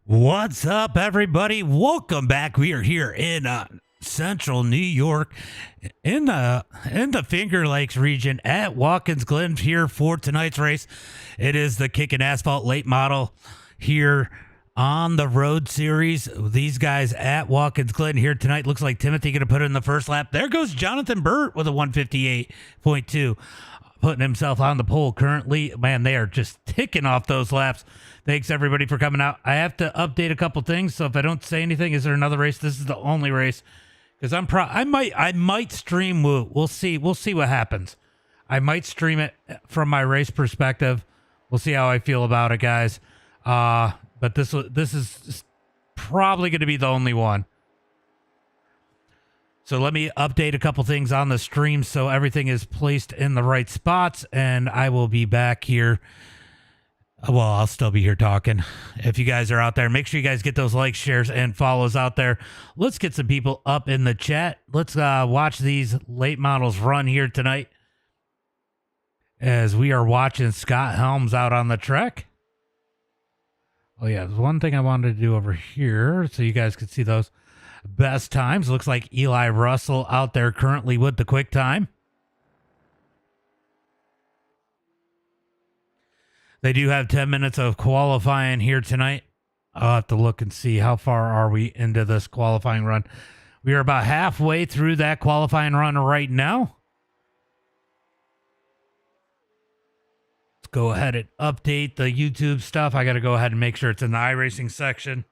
What's up, everybody? Welcome back. We are here in central New York, in the Finger Lakes region at Watkins Glen here for tonight's race. It is the Kickin' Asphalt late model here on the road series. These guys at Watkins Glen here tonight. Looks like Timothy going to put it in the first lap. There goes Jonathan Burt with a 158.2. Putting himself on the pole currently. Man, they are just ticking off those laps. Thanks everybody for coming out. I have to update a couple things, so if I don't say anything, is there another race? This is the only race because I might stream Woo. We'll see what happens. I might stream it from my race perspective. We'll see how I feel about it, guys. But this is probably going to be the only one. So let me update a couple things on the stream so everything is placed in the right spots, and I will be back here. Well, I'll still be here talking. If you guys are out there, make sure you guys get those likes, shares, and follows out there. Let's get some people up in the chat. Let's watch these late models run here tonight as we are watching Scott Helms out on the track. Oh, yeah, there's one thing I wanted to do over here so you guys could see those best times. Looks like Eli Russell out there currently with the quick time. They do have 10 minutes of qualifying here tonight. I'll have to look and see how far are we into this qualifying run. We are about halfway through that qualifying run right now. Let's go ahead and update the YouTube stuff. I got to go ahead and make sure it's in the iRacing section.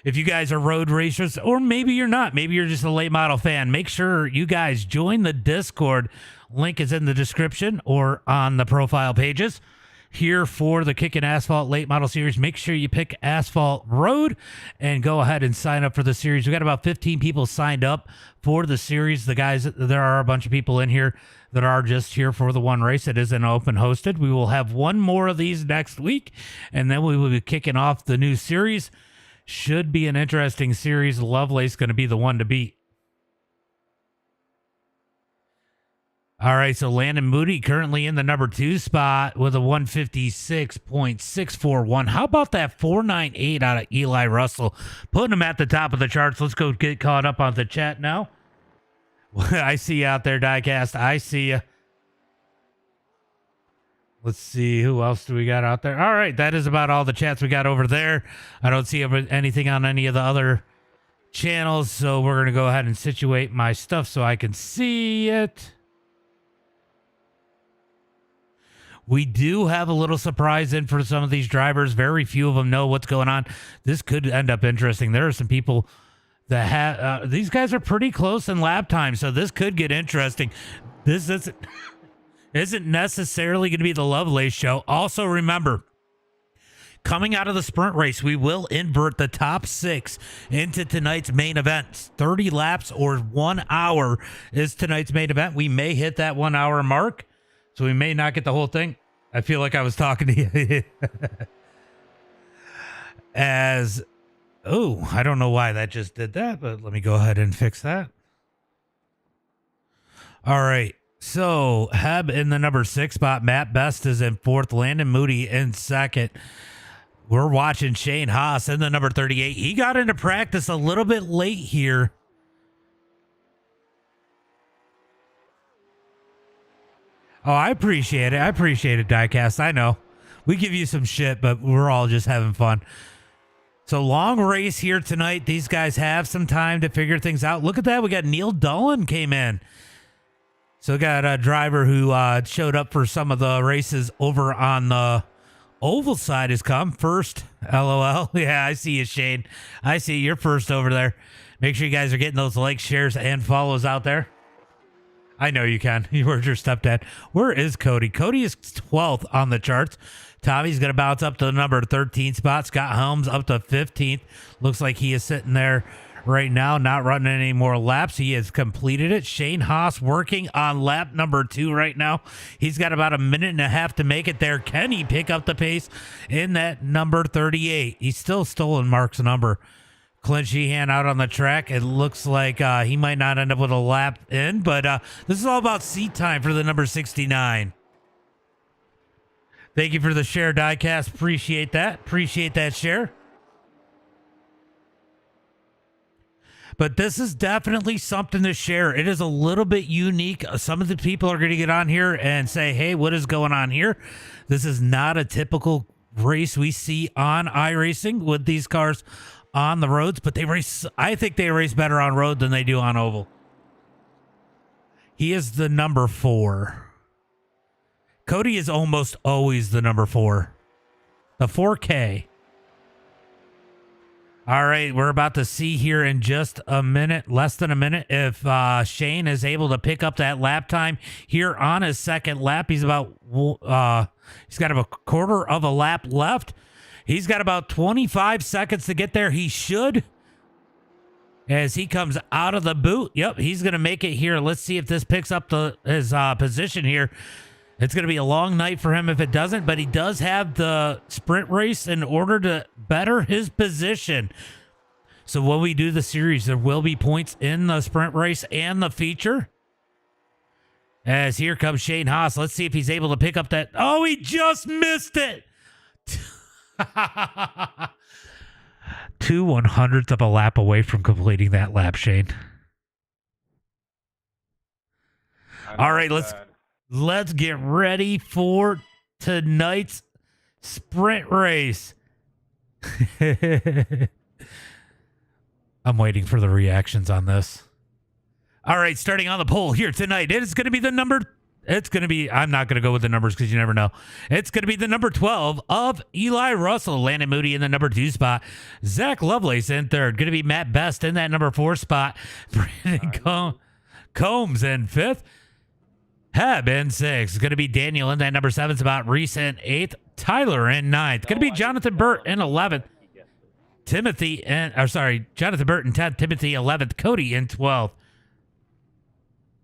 If you guys are road racers, or maybe you're not, maybe you're just a late model fan, make sure you guys join the Discord. Link is in the description or on the profile pages. Here for the Kickin' Asphalt late model series, make sure you pick Asphalt Road and go ahead and sign up for the series. We got about 15 people signed up for the series. The guys, there are a bunch of people in here that are just here for the one race. It is an open hosted. We will have one more of these next week, and then we will be kicking off the new series. Should be an interesting series. Lovelace going to be the one to beat. All right, so Landon Moody currently in the number 2 spot with a 156.641. How about that 498 out of Eli Russell? Putting him at the top of the charts. Let's go get caught up on the chat now. I see you out there, Diecast. I see you. Let's see, who else do we got out there? All right, that is about all the chats we got over there. I don't see anything on any of the other channels, so we're going to go ahead and situate my stuff so I can see it. We do have a little surprise in for some of these drivers. Very few of them know what's going on. This could end up interesting. There are some people that have... these guys are pretty close in lap time, so this could get interesting. This isn't necessarily going to be the Lovelace show. Also, remember, coming out of the sprint race, we will invert the top 6 into tonight's main event. 30 laps or 1 hour is tonight's main event. We may hit that 1 hour mark, so we may not get the whole thing. I feel like I was talking to you. I don't know why that just did that, but let me go ahead and fix that. All right. So, Heb in the number 6 spot. Matt Best is in 4th. Landon Moody in 2nd. We're watching Shane Haas in the number 38. He got into practice a little bit late here. Oh, I appreciate it. I appreciate it, Diecast. I know. We give you some shit, but we're all just having fun. So, long race here tonight. These guys have some time to figure things out. Look at that. We got Neil Dolan came in. So we got a driver who showed up for some of the races over on the oval side has come first. LOL. Yeah, I see you, Shane. I see you're first over there. Make sure you guys are getting those likes, shares, and follows out there. I know you can. Where's your stepdad? Where is Cody? Cody is 12th on the charts. Tommy's going to bounce up to the number 13 spot. Scott Helms up to 15th. Looks like he is sitting there right now, not running any more laps. He has completed it. Shane Haas working on lap number 2 right now. He's got about a minute and a half to make it there. Can he pick up the pace in that number 38? He's still stolen Mark's number. Clint Sheehan out on the track. It looks like he might not end up with a lap in, but this is all about seat time for the number 69. Thank you for the share, Diecast. Appreciate that. Appreciate that share. But this is definitely something to share. It is a little bit unique. Some of the people are going to get on here and say, hey, what is going on here? This is not a typical race we see on iRacing with these cars on the roads, but they race. I think they race better on road than they do on oval. He is the number 4. Cody is almost always the number 4. The 4K. All right, we're about to see here in just a minute, less than a minute, if Shane is able to pick up that lap time here on his second lap. He's got about a quarter of a lap left. He's got about 25 seconds to get there. He should. As he comes out of the boot. Yep, he's going to make it here. Let's see if this picks up his position here. It's going to be a long night for him if it doesn't, but he does have the sprint race in order to better his position. So when we do the series, there will be points in the sprint race and the feature. As here comes Shane Haas. Let's see if he's able to pick up that. Oh, he just missed it. 2/100th of a lap away from completing that lap, Shane. All right, let's get ready for tonight's sprint race. I'm waiting for the reactions on this. All right, starting on the pole here tonight. It is going to be the number. It's going to be, I'm not going to go with the numbers because you never know. It's going to be the number 12 of Eli Russell, Landon Moody in the number 2 spot. Zach Lovelace in third. Going to be Matt Best in that number 4 spot. Brandon Combs in 5th. Heb in 6th. Going to be Daniel in that number 7 spot. Reese in 8th. Tyler in 9th. Going to be Jonathan Burt in 11th. Jonathan Burt in 10th. Timothy 11th. Cody in 12th.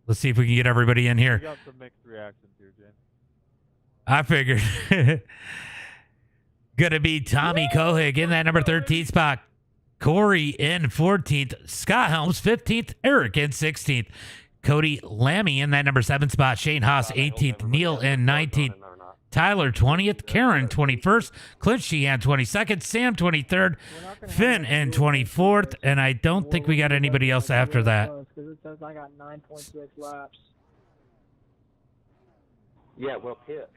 Let's see if we can get everybody in here. We got some mixed reactions here, Jen. I figured. Gonna be Tommy Kohig in that number 13 spot. Corey in 14th. Scott Helms 15th. Eric in 16th. Cody Lammy in that number 7 spot. Shane Haas 18th. Neil in 19th. Tyler 20th. Karen 21st. Clint Sheehan 22nd. Sam 23rd. Finn in 24th. And I don't think we got anybody else after that. Because it says I got 9.6 laps. Yeah, well pit.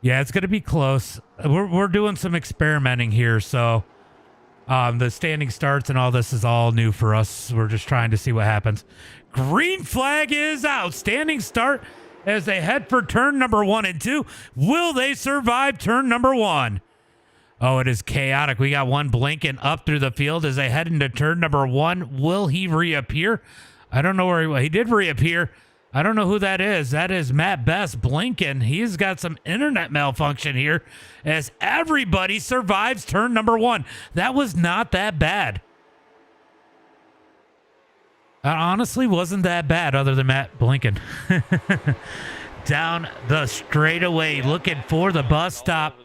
Yeah, it's going to be close. We're doing some experimenting here, so the standing starts and all this is all new for us. We're just trying to see what happens. Green flag is out. Standing start as they head for turn number 1 and 2. Will they survive turn number 1? Oh, it is chaotic. We got one blinking up through the field as they head into turn number 1. Will he reappear? I don't know where he did reappear. I don't know who that is. That is Matt Best blinking. He's got some internet malfunction here as everybody survives turn number 1. That was not that bad. That honestly wasn't that bad other than Matt blinking. Down the straightaway looking for the bus stop.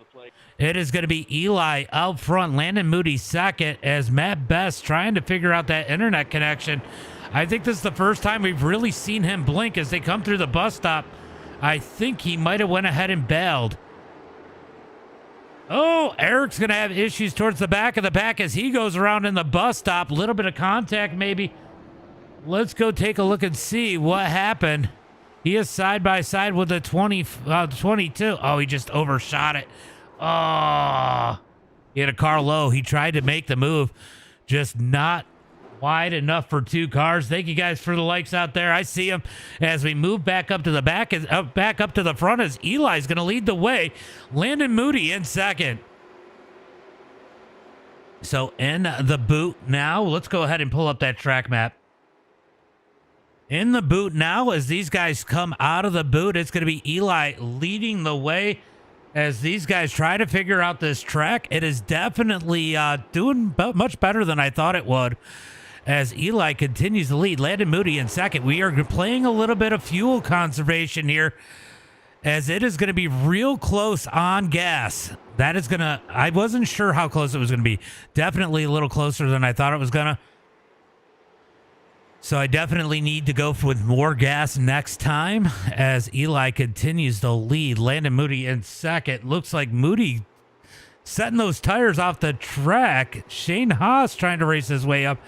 It is going to be Eli out front, Landon Moody second, as Matt Best trying to figure out that internet connection. I think this is the first time we've really seen him blink as they come through the bus stop. I think he might have went ahead and bailed. Oh, Eric's going to have issues towards the back of the pack as he goes around in the bus stop. A little bit of contact maybe. Let's go take a look and see what happened. He is side by side with the 22. Oh, he just overshot it. Oh, he had a car low. He tried to make the move, just not wide enough for 2 cars. Thank you guys for the likes out there. I see him as we move back up to the back, back up to the front as Eli's going to lead the way. Landon Moody in second. So in the boot now, let's go ahead and pull up that track map. In the boot now, as these guys come out of the boot, it's going to be Eli leading the way. As these guys try to figure out this track, it is definitely doing much better than I thought it would. As Eli continues to lead, Landon Moody in second. We are playing a little bit of fuel conservation here, as it is going to be real close on gas. That is going to, I wasn't sure how close it was going to be. Definitely a little closer than I thought it was going to. So I definitely need to go with more gas next time as Eli continues to lead. Landon Moody in second. Looks like Moody setting those tires off the track. Shane Haas trying to race his way up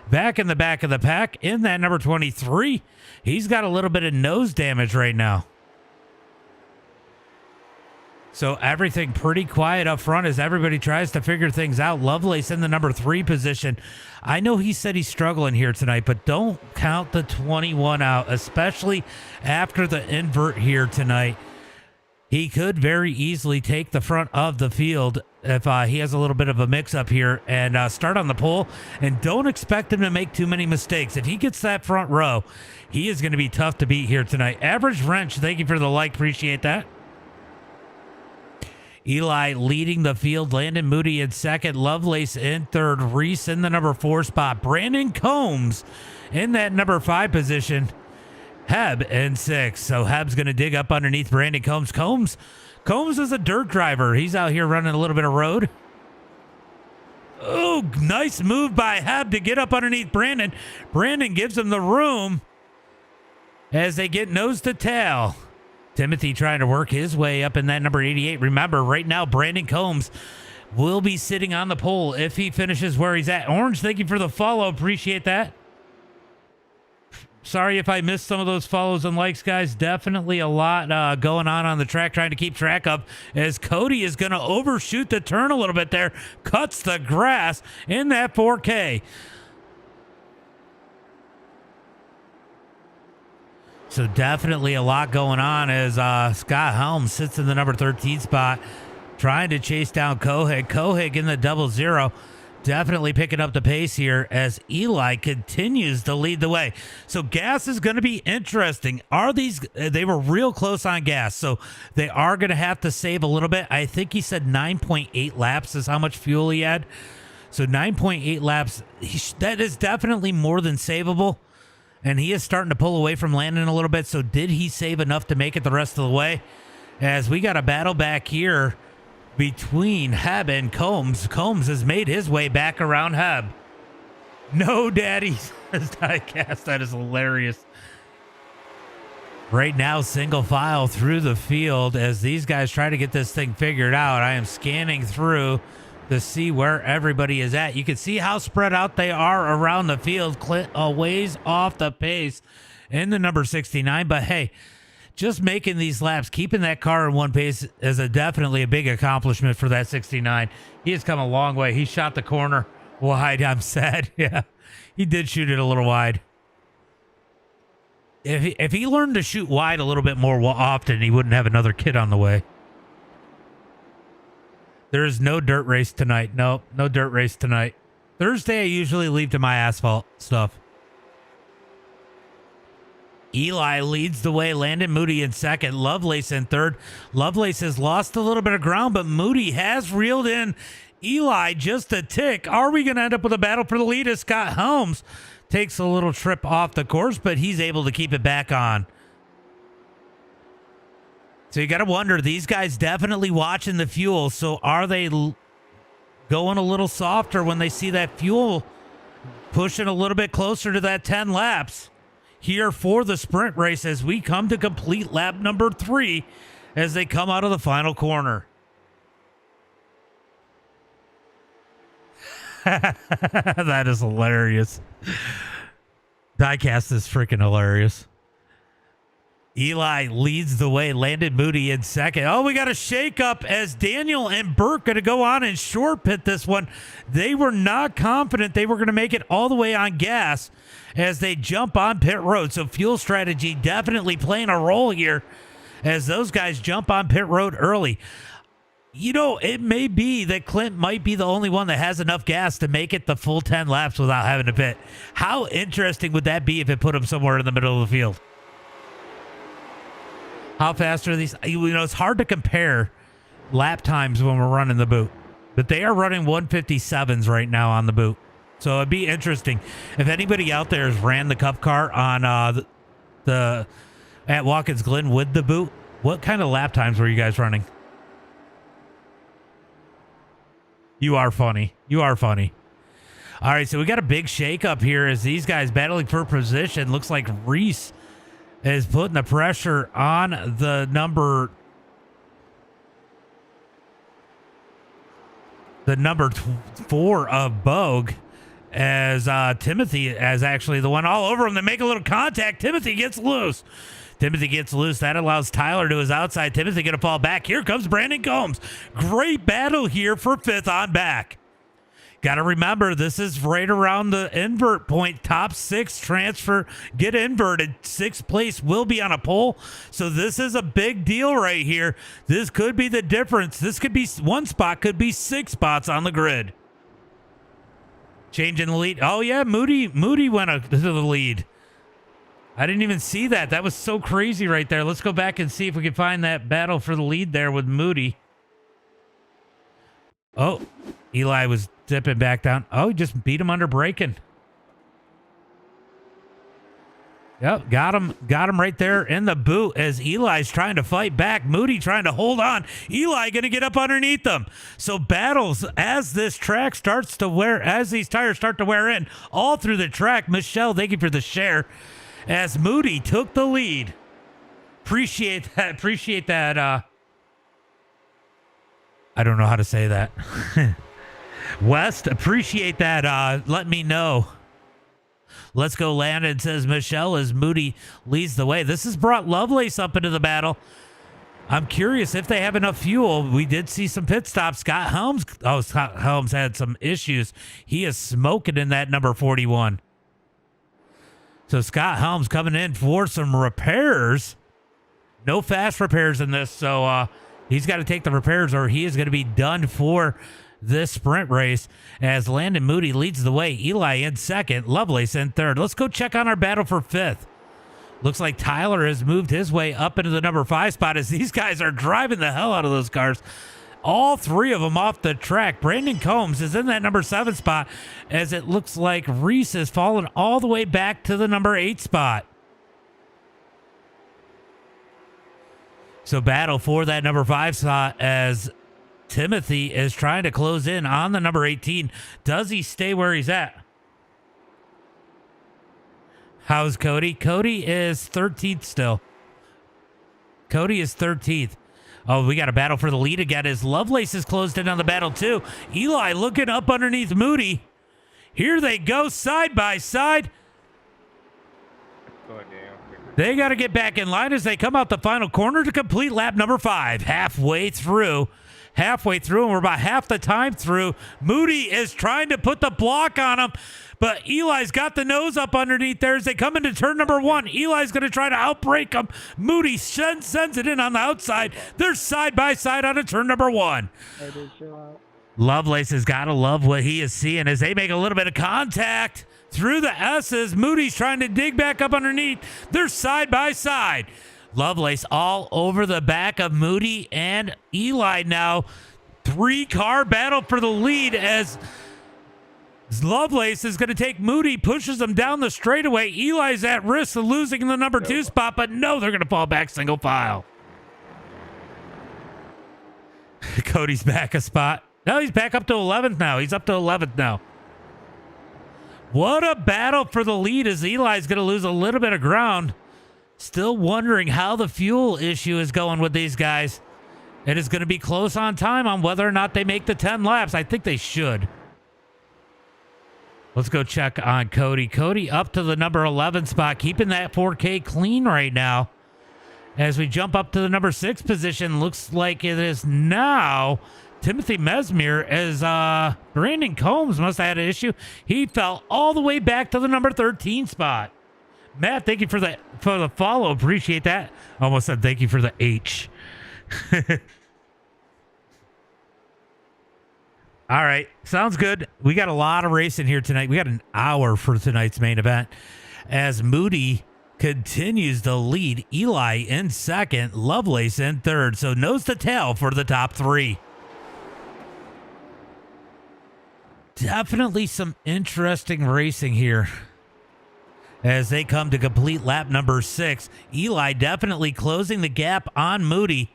back in the back of the pack in that number 23. He's got a little bit of nose damage right now. So everything pretty quiet up front as everybody tries to figure things out. Lovelace in the number 3 position. I know he said he's struggling here tonight, but don't count the 21 out, especially after the invert here tonight. He could very easily take the front of the field if he has a little bit of a mix-up here and start on the pole. And don't expect him to make too many mistakes. If he gets that front row, he is going to be tough to beat here tonight. Average Wrench, thank you for the like. Appreciate that. Eli leading the field. Landon Moody in second. Lovelace in third. Reese in the number 4 spot. Brandon Combs in that number 5 position. Heb in 6. So Heb's going to dig up underneath Brandon Combs. Combs is a dirt driver. He's out here running a little bit of road. Oh, nice move by Heb to get up underneath Brandon. Brandon gives him the room as they get nose to tail. Timothy trying to work his way up in that number 88. Remember, right now, Brandon Combs will be sitting on the pole if he finishes where he's at. Orange, thank you for the follow. Appreciate that. Sorry if I missed some of those follows and likes, guys. Definitely a lot going on the track, trying to keep track of as Cody is going to overshoot the turn a little bit there. Cuts the grass in that 4K. So definitely a lot going on as Scott Helms sits in the number 13 spot, trying to chase down Kohig. Kohig in the 00. Definitely picking up the pace here as Eli continues to lead the way. So gas is going to be interesting. They were real close on gas, so they are going to have to save a little bit. I think he said 9.8 laps is how much fuel he had. So 9.8 laps, that is definitely more than savable. And he is starting to pull away from Landon a little bit. So did he save enough to make it the rest of the way? As we got a battle back here between Heb and Combs. Combs has made his way back around Heb. No, daddy, says Diecast. That is hilarious. Right now, single file through the field as these guys try to get this thing figured out. I am scanning through to see where everybody is at. You can see how spread out they are around the field. Clint a ways off the pace in the number 69. But hey, just making these laps, keeping that car in one pace is definitely a big accomplishment for that 69. He has come a long way. He shot the corner wide. I'm sad. Yeah, he did shoot it a little wide. If he learned to shoot wide a little bit more often, he wouldn't have another kid on the way. There is no dirt race tonight. No dirt race tonight. Thursday, I usually leave to my asphalt stuff. Eli leads the way. Landon Moody in second. Lovelace in third. Lovelace has lost a little bit of ground, but Moody has reeled in Eli just a tick. Are we going to end up with a battle for the lead as Scott Helms takes a little trip off the course, but he's able to keep it back on? So you got to wonder, these guys definitely watching the fuel. So are they going a little softer when they see that fuel pushing a little bit closer to that 10 laps here for the sprint race as we come to complete lap number 3 as they come out of the final corner? That is hilarious. Diecast is freaking hilarious. Eli leads the way. Landon Moody in second. Oh, we got a shakeup as Daniel and Burke going to go on and short pit this one. They were not confident they were going to make it all the way on gas as they jump on pit road. So fuel strategy definitely playing a role here as those guys jump on pit road early. You know, it may be that Clint might be the only one that has enough gas to make it the full 10 laps without having to pit. How interesting would that be if it put him somewhere in the middle of the field? How fast are these? You know, it's hard to compare lap times when we're running the boot, but they are running 157s right now on the boot. So it'd be interesting if anybody out there has ran the Cup car on at Watkins Glen with the boot. What kind of lap times were you guys running? You are funny. You are funny. All right, so we got a big shakeup here as these guys battling for position. Looks like Reese is putting the pressure on the number 4 of Bogue, as Timothy is actually the one all over him. They make a little contact. Timothy gets loose. That allows Tyler to his outside. Timothy going to fall back. Here comes Brandon Combs. Great battle here for 5th on back. Got to remember, this is right around the invert point. Top 6 transfer, get inverted. 6th place will be on a pole. So this is a big deal right here. This could be the difference. This could be 1 spot, could be 6 spots on the grid. Changing the lead. Oh, yeah, Moody went to the lead. I didn't even see that. That was so crazy right there. Let's go back and see if we can find that battle for the lead there with Moody. Oh, Eli was dipping back down. Oh, he just beat him under braking. Yep, got him right there in the boot as Eli's trying to fight back. Moody trying to hold on. Eli going to get up underneath them. So battles as this track starts to wear, as these tires start to wear in all through the track. Michelle, thank you for the share. As Moody took the lead. Appreciate that. I don't know how to say that. West, appreciate that. Let me know. Let's go. Landon says Michelle as Moody leads the way. This has brought Lovelace up into the battle. I'm curious if they have enough fuel. We did see some pit stops. Scott Helms had some issues. He is smoking in that number 41. So Scott Helms coming in for some repairs. No fast repairs in this, so he's got to take the repairs or he is going to be done for this sprint race as Landon Moody leads the way. Eli in 2nd, Lovelace in 3rd. Let's go check on our battle for 5th. Looks like Tyler has moved his way up into the number 5 spot as these guys are driving the hell out of those cars. All 3 of them off the track. Brandon Combs is in that number 7 spot as it looks like Reese has fallen all the way back to the number 8 spot. So battle for that number 5 spot as Timothy is trying to close in on the number 18. Does he stay where he's at? How's Cody? Cody is 13th still. Cody is 13th. Oh, we got a battle for the lead again as Lovelace is closed in on the battle too. Eli looking up underneath Moody. Here they go side by side. Oh, damn. They got to get back in line as they come out the final corner to complete lap number 5. Halfway through, and we're about half the time through. Moody is trying to put the block on him, but Eli's got the nose up underneath there as they come into turn number 1. Eli's going to try to outbrake him. Moody sends it in on the outside. They're side by side on a turn number 1. Lovelace has got to love what he is seeing as they make a little bit of contact through the S's. Moody's trying to dig back up underneath. They're side by side. Lovelace all over the back of Moody and Eli now. 3-car battle for the lead as Lovelace is going to take Moody, pushes him down the straightaway. Eli's at risk of losing the number 2 spot, but no, they're going to fall back single file. Cody's back a spot. No, he's back up to 11th now. He's up to 11th now. What a battle for the lead as Eli's going to lose a little bit of ground. Still wondering how the fuel issue is going with these guys. It is going to be close on time on whether or not they make the 10 laps. I think they should. Let's go check on Cody. Cody up to the number 11 spot, keeping that 4K clean right now. As we jump up to the number 6 position, looks like it is now Timothy Mesmer as Brandon Combs must have had an issue. He fell all the way back to the number 13 spot. Matt, thank you for the follow. Appreciate that. Almost said thank you for the H. All right. Sounds good. We got a lot of racing here tonight. We got an hour for tonight's main event as Moody continues to lead. Eli in 2nd, Lovelace in 3rd. So nose to tail for the top 3. Definitely some interesting racing here as they come to complete lap number 6. Eli definitely closing the gap on Moody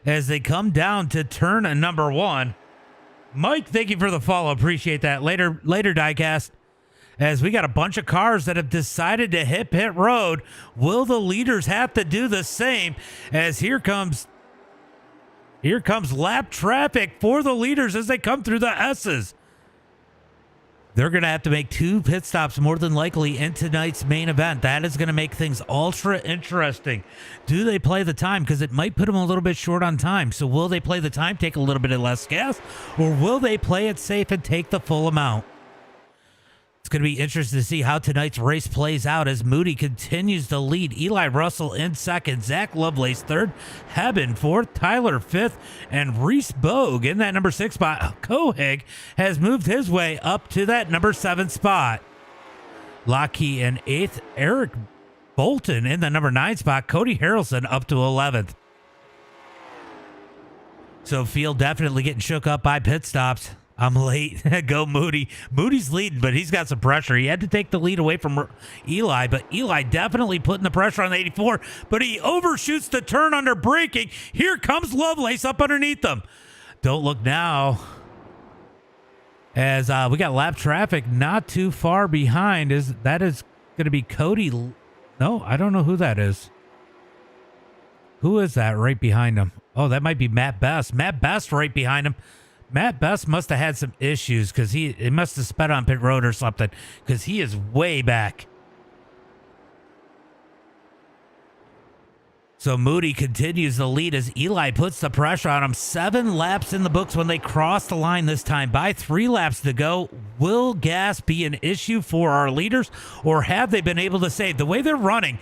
as they come down to turn number 1. Mike, thank you for the follow. Appreciate that. Later, diecast. As we got a bunch of cars that have decided to hit pit road, will the leaders have to do the same? As here comes lap traffic for the leaders as they come through the S's. They're going to have to make 2 pit stops more than likely in tonight's main event. That is going to make things ultra interesting. Do they play the time? Because it might put them a little bit short on time. So will they play the time, take a little bit of less gas, or will they play it safe and take the full amount? It's going to be interesting to see how tonight's race plays out as Moody continues to lead. Eli Russell in second, Zach Lovelace third, Hebben fourth, Tyler fifth, and Reese Bogue in that number 6 spot. Kohig has moved his way up to that number 7 spot. Lockheed in 8th, Eric Bolton in the number 9 spot, Cody Harrelson up to 11th. So field definitely getting shook up by pit stops. I'm late. Go Moody. Moody's leading, but he's got some pressure. He had to take the lead away from Eli, but Eli definitely putting the pressure on the 84, but he overshoots the turn under braking. Here comes Lovelace up underneath them. Don't look now. As we got lap traffic not too far behind. That is going to be Cody. No, I don't know who that is. Who is that right behind him? Oh, that might be Matt Best. Matt Best right behind him. Matt Best must have had some issues because he must have sped on pit road or something because he is way back. So Moody continues the lead as Eli puts the pressure on him. 7 laps in the books when they cross the line this time. By 3 laps to go, will gas be an issue for our leaders or have they been able to save? The way they're running,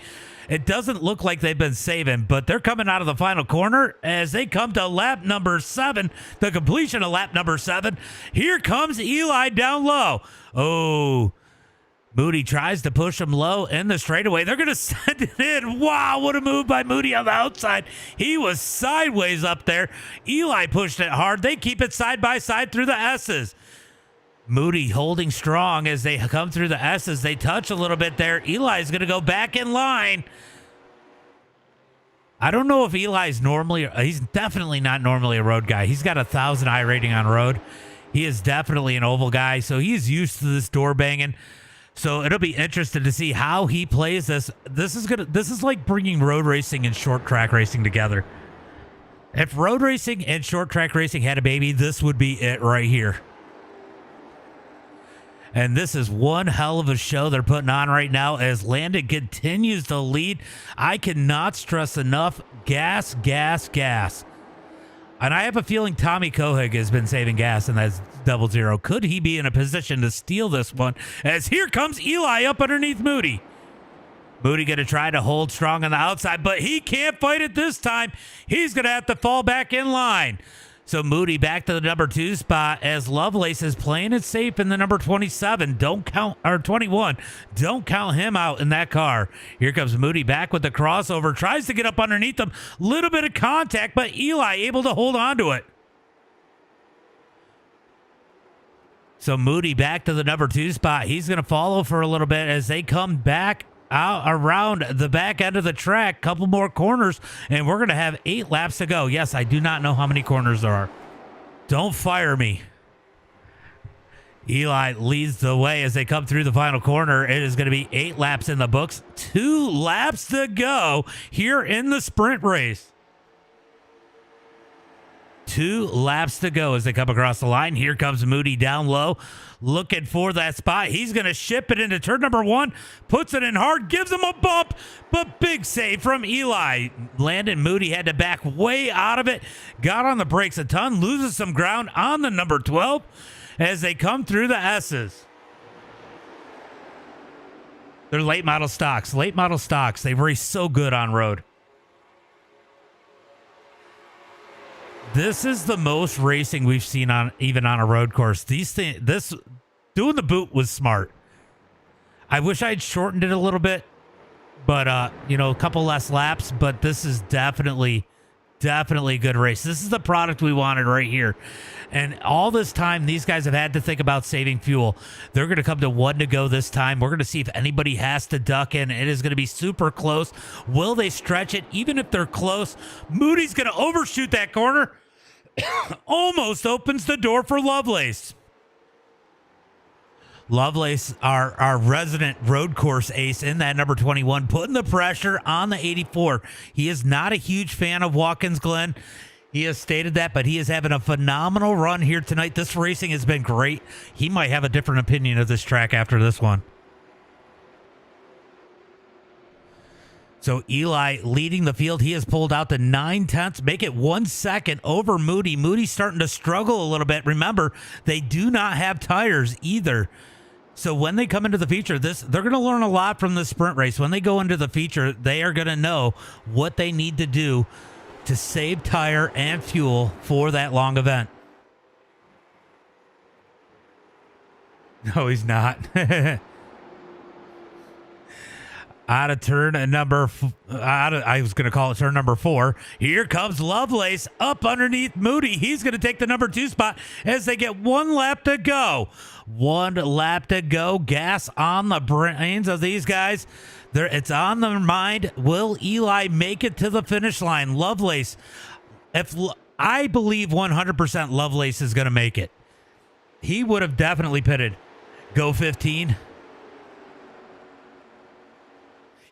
it doesn't look like they've been saving, but they're coming out of the final corner as they come to lap number 7, the completion of lap number 7. Here comes Eli down low. Oh, Moody tries to push him low in the straightaway. They're going to send it in. Wow, what a move by Moody on the outside. He was sideways up there. Eli pushed it hard. They keep it side by side through the S's. Moody holding strong as they come through the S's. They touch a little bit there. Eli's going to go back in line. I don't know if Eli's he's definitely not normally a road guy. He's got 1,000 I rating on road. He is definitely an oval guy, so he's used to this door banging. So it'll be interesting to see how he plays this. This is like bringing road racing and short track racing together. If road racing and short track racing had a baby, this would be it right here. And this is one hell of a show they're putting on right now as Landon continues to lead. I cannot stress enough, gas, gas, gas. And I have a feeling Tommy Kohig has been saving gas in that 00. Could he be in a position to steal this one? As here comes Eli up underneath Moody. Moody going to try to hold strong on the outside, but he can't fight it this time. He's going to have to fall back in line. So Moody back to the number 2 spot as Lovelace is playing it safe in the number 27. 21. Don't count him out in that car. Here comes Moody back with the crossover. Tries to get up underneath them. Little bit of contact, but Eli able to hold on to it. So Moody back to the number 2 spot. He's going to follow for a little bit as they come back out around the back end of the track. Couple more corners, and we're going to have 8 laps to go. Yes, I do not know how many corners there are. Don't fire me. Eli leads the way as they come through the final corner. It is going to be 8 laps in the books. 2 laps to go here in the sprint race. 2 laps to go as they come across the line. Here comes Moody down low, looking for that spot. He's going to ship it into turn number 1, puts it in hard, gives him a bump, but big save from Eli. Landon Moody had to back way out of it, got on the brakes a ton, loses some ground on the number 12 as they come through the S's. They're late model stocks. Late model stocks. They race so good on road. This is the most racing we've seen on even on a road course. This doing the boot was smart. I wish I'd shortened it a little bit, but a couple less laps. But this is definitely a good race. This is the product we wanted right here. And all this time, these guys have had to think about saving fuel. They're going to come to 1 to go this time. We're going to see if anybody has to duck in. It is going to be super close. Will they stretch it? Even if they're close, Moody's going to overshoot that corner. Almost opens the door for Lovelace. Lovelace, our resident road course ace in that number 21, putting the pressure on the 84. He is not a huge fan of Watkins Glen. He has stated that, but he is having a phenomenal run here tonight. This racing has been great. He might have a different opinion of this track after this one. So Eli leading the field. He has pulled out to 9/10, make it 1 second over Moody. Moody's starting to struggle a little bit. Remember, they do not have tires either. So when they come into the feature, they're going to learn a lot from the sprint race. When they go into the feature, they are going to know what they need to do to save tire and fuel for that long event. No, he's not. Out of turn number, I was going to call it turn number 4. Here comes Lovelace up underneath Moody. He's going to take the number 2 spot as they get 1 lap to go. 1 lap to go. Gas on the brains of these guys. It's on their mind. Will Eli make it to the finish line? Lovelace, I believe 100% Lovelace is going to make it. He would have definitely pitted. Go 15.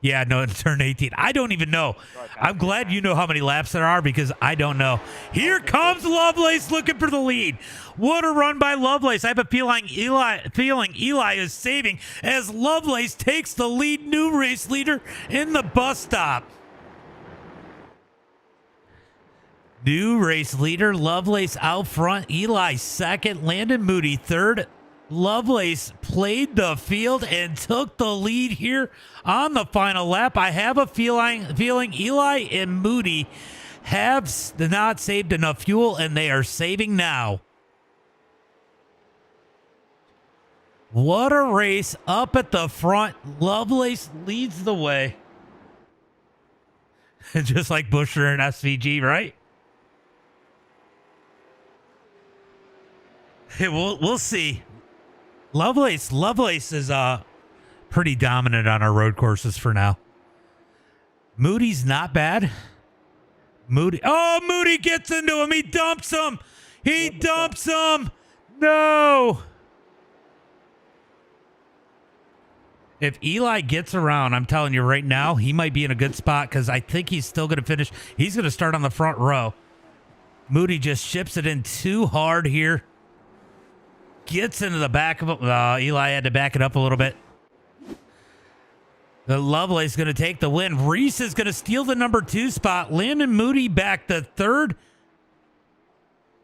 Yeah, no, it's turn 18. I don't even know. I'm glad you know how many laps there are because I don't know. Here comes Lovelace looking for the lead. What a run by Lovelace. I have a feeling Eli is saving as Lovelace takes the lead. New race leader in the bus stop. New race leader, Lovelace out front. Eli second. Landon Moody third. Lovelace played the field and took the lead here on the final lap. I have a feeling Eli and Moody have not saved enough fuel, and they are saving now. What a race up at the front. Lovelace leads the way. Just like Buescher and SVG, right? We'll see. Lovelace is pretty dominant on our road courses for now. Moody's not bad. Moody gets into him. He dumps him. No. If Eli gets around, I'm telling you right now, he might be in a good spot because I think he's still going to finish. He's going to start on the front row. Moody just ships it in too hard here. Gets into the back of it. Eli had to back it up a little bit. The Lovelace is going to take the win. Reese is going to steal the number 2 spot. Landon Moody back to third.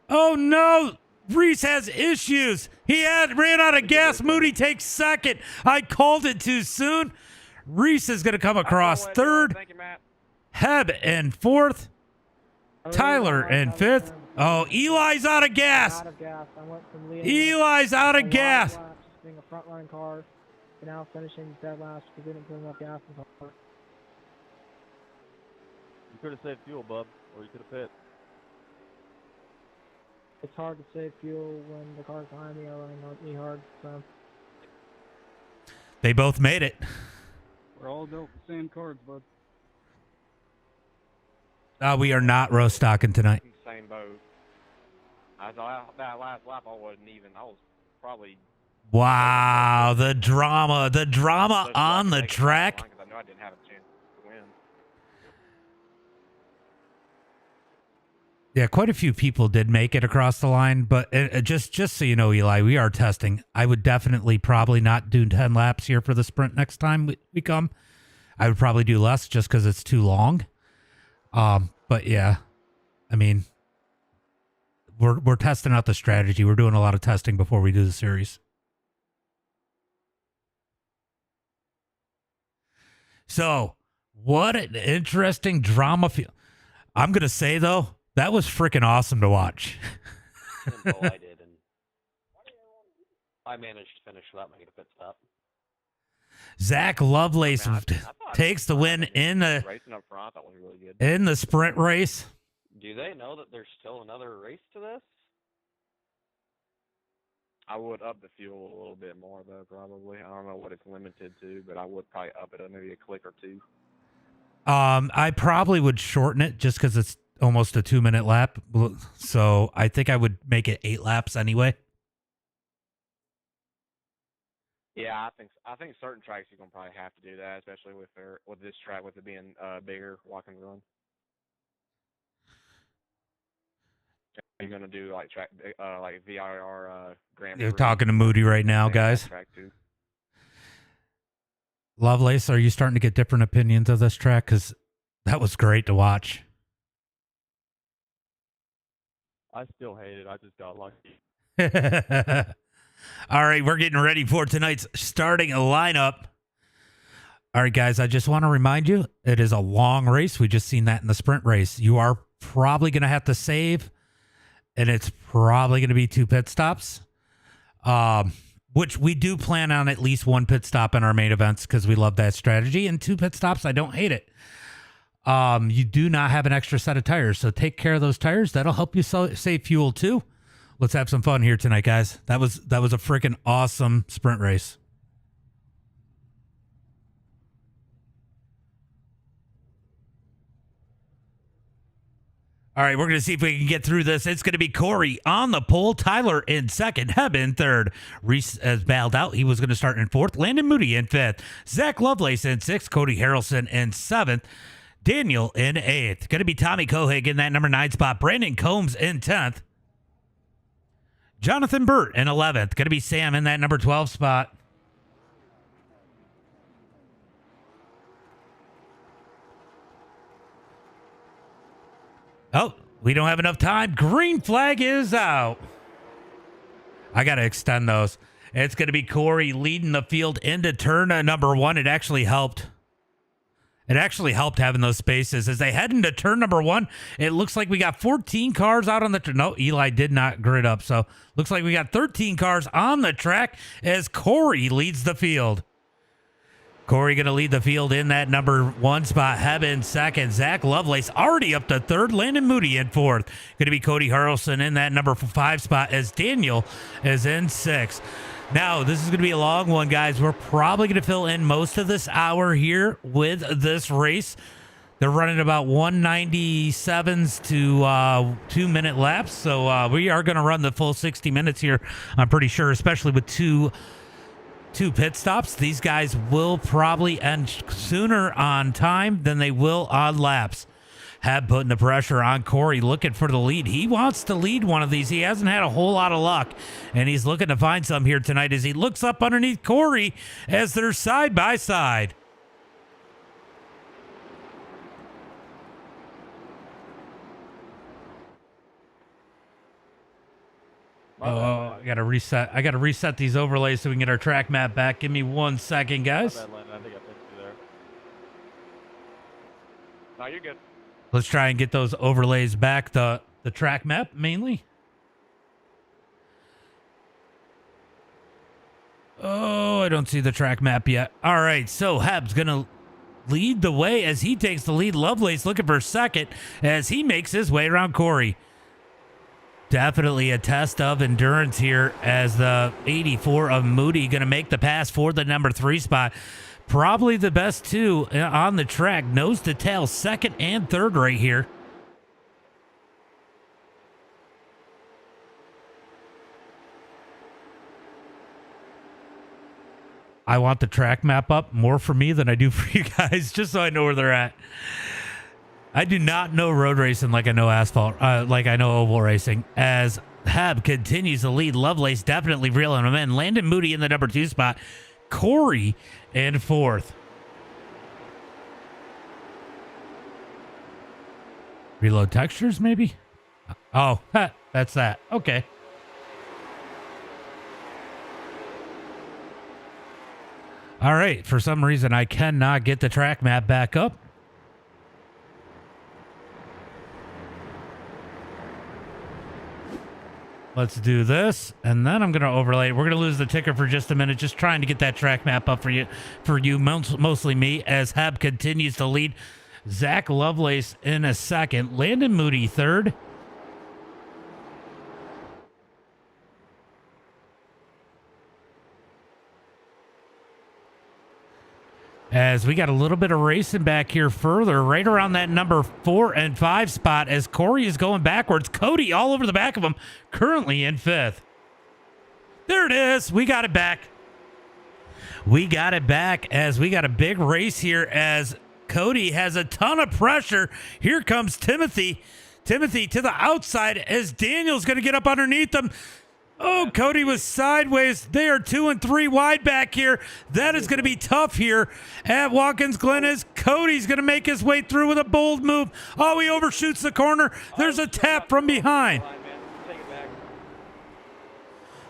Oh, no. Reese has issues. He ran out of gas. Moody takes second. I called it too soon. Reese is going to come across third. Thank you, Matt. Heb in fourth. Tyler in fifth. Oh, Eli's out of gas. Out of gas. I went from leading Eli's out of gas. laps, being a front running car, to now finishing dead last because we didn't put enough gas in the car. You could have saved fuel, bub, or you could have pit. It's hard to save fuel when the cars behind me are running me hard. So They both made it. We're all built the same cards, bud. We are not row stocking tonight. Same boat. That last lap, I wasn't even. I was probably. Wow, the drama on the track. I knew I didn't have a chance to win. Yeah, quite a few people did make it across the line, but just so you know, Eli, we are testing. I would definitely probably not do 10 laps here for the sprint next time we come. I would probably do less just because it's too long. But yeah, I mean, we're testing out the strategy. We're doing a lot of testing before we do the series. So, what an interesting drama. I'm going to say, though, that was freaking awesome to watch. I did, and I managed to finish without making a pit stop. Zach Lovelace takes the win in the Racing up front, that was really good. in the sprint race. Do they know that there's still another race to this? I would up the fuel a little bit more, though, probably. I don't know what it's limited to, but I would probably up it maybe a click or two. I probably would shorten it just because it's almost a 2-minute lap. So I think I would make it 8 laps anyway. Yeah, I think certain tracks you're gonna probably have to do that, especially with this track with it being bigger, Watkins Glen. You're gonna do like track like VIR Grand Prix. You're talking to Moody right now, guys. Track too. Lovelace, are you starting to get different opinions of this track? Because that was great to watch. I still hate it. I just got lucky. All right, we're getting ready for tonight's starting lineup. All right, guys, I just want to remind you, it is a long race. We just seen that in the sprint race. You are probably going to have to save, and it's probably going to be 2 pit stops, which we do plan on at least 1 pit stop in our main events because we love that strategy. And 2 pit stops, I don't hate it. You do not have an extra set of tires, so take care of those tires. That'll help you save fuel too. Let's have some fun here tonight, guys. That was a freaking awesome sprint race. All right, we're going to see if we can get through this. It's going to be Corey on the pole, Tyler in second, Heb in third. Reese has bailed out. He was going to start in fourth. Landon Moody in fifth. Zach Lovelace in sixth. Cody Harrelson in seventh. Daniel in eighth. Going to be Tommy Kohig in that number 9 spot. Brandon Combs in 10th. Jonathan Burt in 11th. Going to be Sam in that number 12 spot. Oh, we don't have enough time. Green flag is out. I got to extend those. It's going to be Corey leading the field into turn number 1. It actually helped. It actually helped having those spaces. As they head into turn number 1, it looks like we got 14 cars out on the track. No, Eli did not grid up. So looks like we got 13 cars on the track as Corey leads the field. Corey going to lead the field in that number 1 spot. Heb in second. Zach Lovelace already up to third. Landon Moody in fourth. Going to be Cody Harrelson in that number 5 spot as Daniel is in 6th. Now, this is going to be a long one, guys. We're probably going to fill in most of this hour here with this race. They're running about 197s to 2-minute laps. So we are going to run the full 60 minutes here, I'm pretty sure, especially with two pit stops. These guys will probably end sooner on time than they will on laps. Heb putting the pressure on Corey, looking for the lead. He wants to lead one of these. He hasn't had a whole lot of luck, and he's looking to find some here tonight as he looks up underneath Corey as they're side by side. Oh, I gotta reset these overlays so we can get our track map back. Give me 1 second, guys. I think I picked you there. No, you're good. Let's try and get those overlays back. The track map mainly. Oh, I don't see the track map yet. All right, so Heb's gonna lead the way as he takes the lead. Lovelace looking for second as he makes his way around Corey. Definitely a test of endurance here as the 84 of Moody going to make the pass for the number 3 spot. Probably the best 2 on the track, nose to tail, second and third right here. I want the track map up more for me than I do for you guys, just so I know where they're at. I do not know road racing like I know asphalt, like I know oval racing. As Heb continues to lead, Lovelace definitely reeling him in. Landon Moody in the number 2 spot. Corey in 4th. Reload textures, maybe? Oh, that's that. Okay. All right. For some reason, I cannot get the track map back up. Let's do this, and then I'm going to overlay it. We're going to lose the ticker for just a minute, just trying to get that track map up for you, mostly me, as Heb continues to lead. Zach Lovelace in a second. Landon Moody third. as we got a little bit of racing back here further, right around that number 4 and 5 spot as Corey is going backwards. Cody all over the back of him, currently in 5th. There it is. We got it back. We got it back as we got a big race here as Cody has a ton of pressure. Here comes Timothy. Timothy to the outside as Daniel's going to get up underneath him. Oh, Cody was sideways. They are 2 and 3 wide back here. That is going to be tough here at Watkins Glen as Cody's going to make his way through with a bold move. Oh, he overshoots the corner. There's a tap from behind.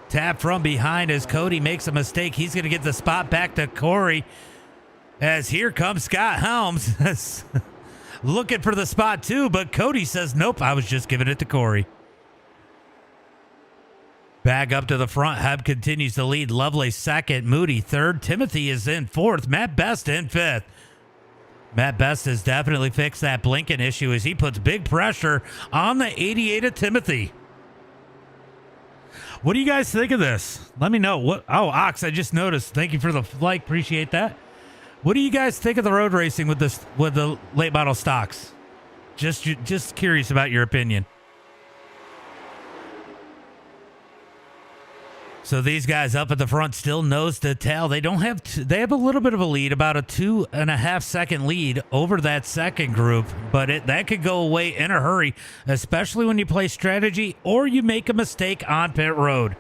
Tap from behind as Cody makes a mistake. He's going to get the spot back to Corey as here comes Scott Helms. Looking for the spot too, but Cody says, nope, I was just giving it to Corey. Back up to the front. Hub continues to lead. Lovelace 2nd. Moody 3rd. Timothy is in 4th. Matt Best in 5th. Matt Best has definitely fixed that blinking issue as he puts big pressure on the 88 of Timothy. What do you guys think of this? Let me know. Oh, Ox, I just noticed. Thank you for the like. Appreciate that. What do you guys think of the road racing with the late model stocks? Just curious about your opinion. So these guys up at the front still nose to tail. They don't have they have a little bit of a lead, about a 2.5 second lead over that second group, but that could go away in a hurry, especially when you play strategy or you make a mistake on pit road.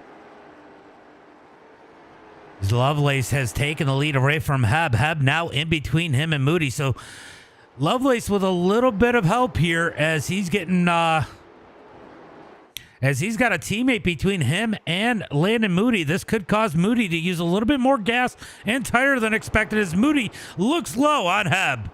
Lovelace has taken the lead away from Heb. Heb now in between him and Moody. So Lovelace with a little bit of help here as he's getting as he's got a teammate between him and Landon Moody. This could cause Moody to use a little bit more gas and tire than expected as Moody looks low on Heb.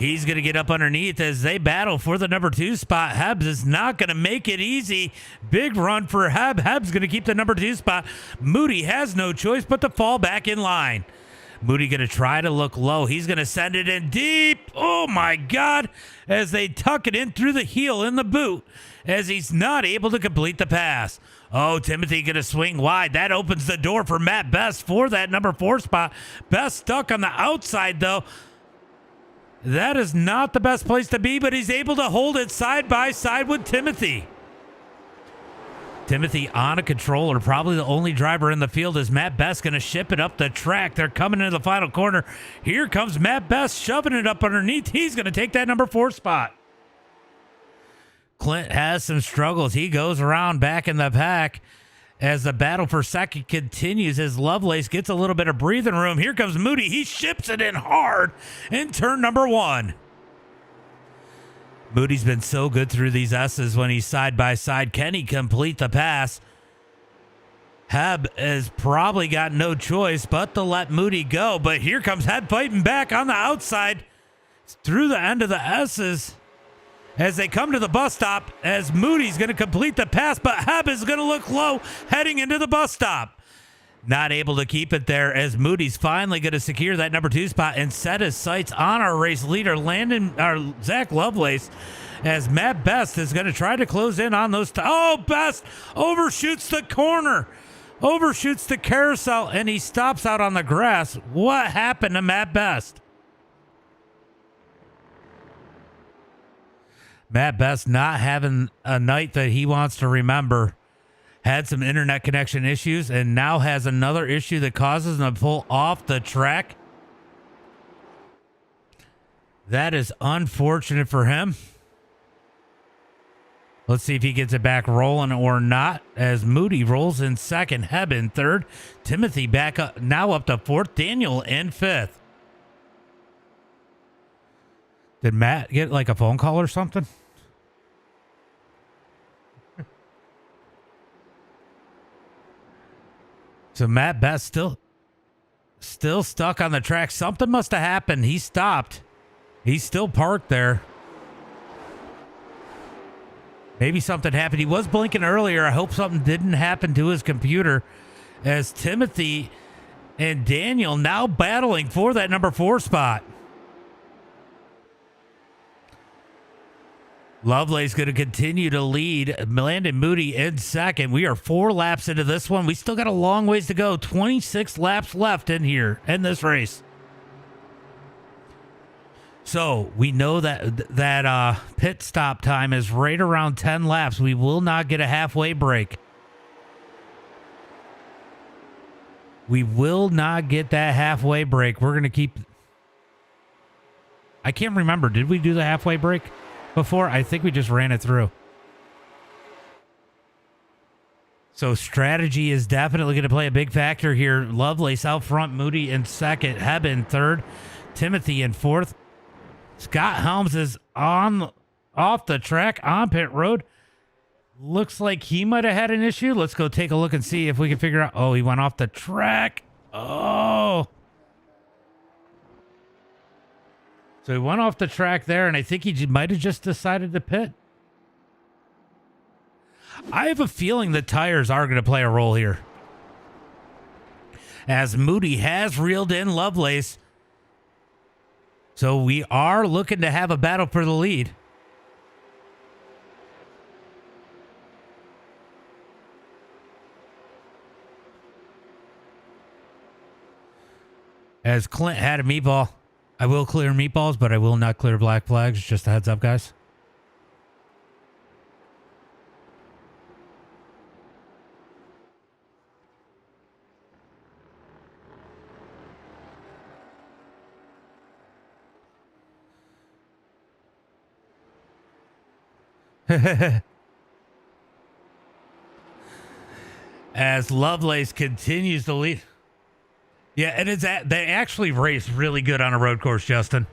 He's going to get up underneath as they battle for the number 2 spot. Hebs is not going to make it easy. Big run for Heb. Heb's going to keep the number 2 spot. Moody has no choice but to fall back in line. Moody going to try to look low. He's going to send it in deep. Oh, my God. As they tuck it in through the heel in the boot as he's not able to complete the pass. Oh, Timothy going to swing wide. That opens the door for Matt Best for that number 4 spot. Best stuck on the outside, though. That is not the best place to be, but he's able to hold it side by side with Timothy. Timothy on a controller, probably the only driver in the field. Is Matt Best going to ship it up the track? They're coming into the final corner. Here comes Matt Best shoving it up underneath. He's going to take that number 4 spot. Clint has some struggles. He goes around back in the pack as the battle for second continues as Lovelace gets a little bit of breathing room. Here comes Moody. He ships it in hard in turn number 1. Moody's been so good through these S's when he's side by side. Can he complete the pass? Heb has probably got no choice but to let Moody go. But here comes Heb fighting back on the outside through the end of the S's as they come to the bus stop as Moody's going to complete the pass. But Heb is going to look low heading into the bus stop. Not able to keep it there as Moody's finally going to secure that number 2 spot and set his sights on our race leader, Zach Lovelace, as Matt Best is going to try to close in on those. Best overshoots the corner, overshoots the carousel, and he stops out on the grass. What happened to Matt Best? Matt Best not having a night that he wants to remember. Had some internet connection issues and now has another issue that causes him to pull off the track. That is unfortunate for him. Let's see if he gets it back rolling or not as Moody rolls in second, Heb in third, Timothy back up, now up to 4th, Daniel in 5th. Did Matt get like a phone call or something? So Matt Best still stuck on the track. Something must have happened. He stopped. He's still parked there. Maybe something happened. He was blinking earlier. I hope something didn't happen to his computer as Timothy and Daniel now battling for that number 4 spot. Lovelace going to continue to lead. Landon Moody in second. We are 4 laps into this one. We still got a long ways to go. 26 laps left in here in this race. So we know that pit stop time is right around 10 laps. We will not get a halfway break. We will not get that halfway break. We're going to keep... I can't remember. Did we do the halfway break before? I think we just ran it through. So strategy is definitely going to play a big factor here. Lovelace out front, Moody in second, Heb in third, Timothy in fourth. Scott Helms is off the track on pit road. Looks like he might have had an issue. Let's go take a look and see if we can figure out. Oh, he went off the track. Oh. So he went off the track there, and I think he might have just decided to pit. I have a feeling the tires are going to play a role here, as Moody has reeled in Lovelace. So we are looking to have a battle for the lead. As Clint had a meatball. I will clear meatballs, but I will not clear black flags. Just a heads up, guys. As Lovelace continues to lead. Yeah, and they actually race really good on a road course, Justin.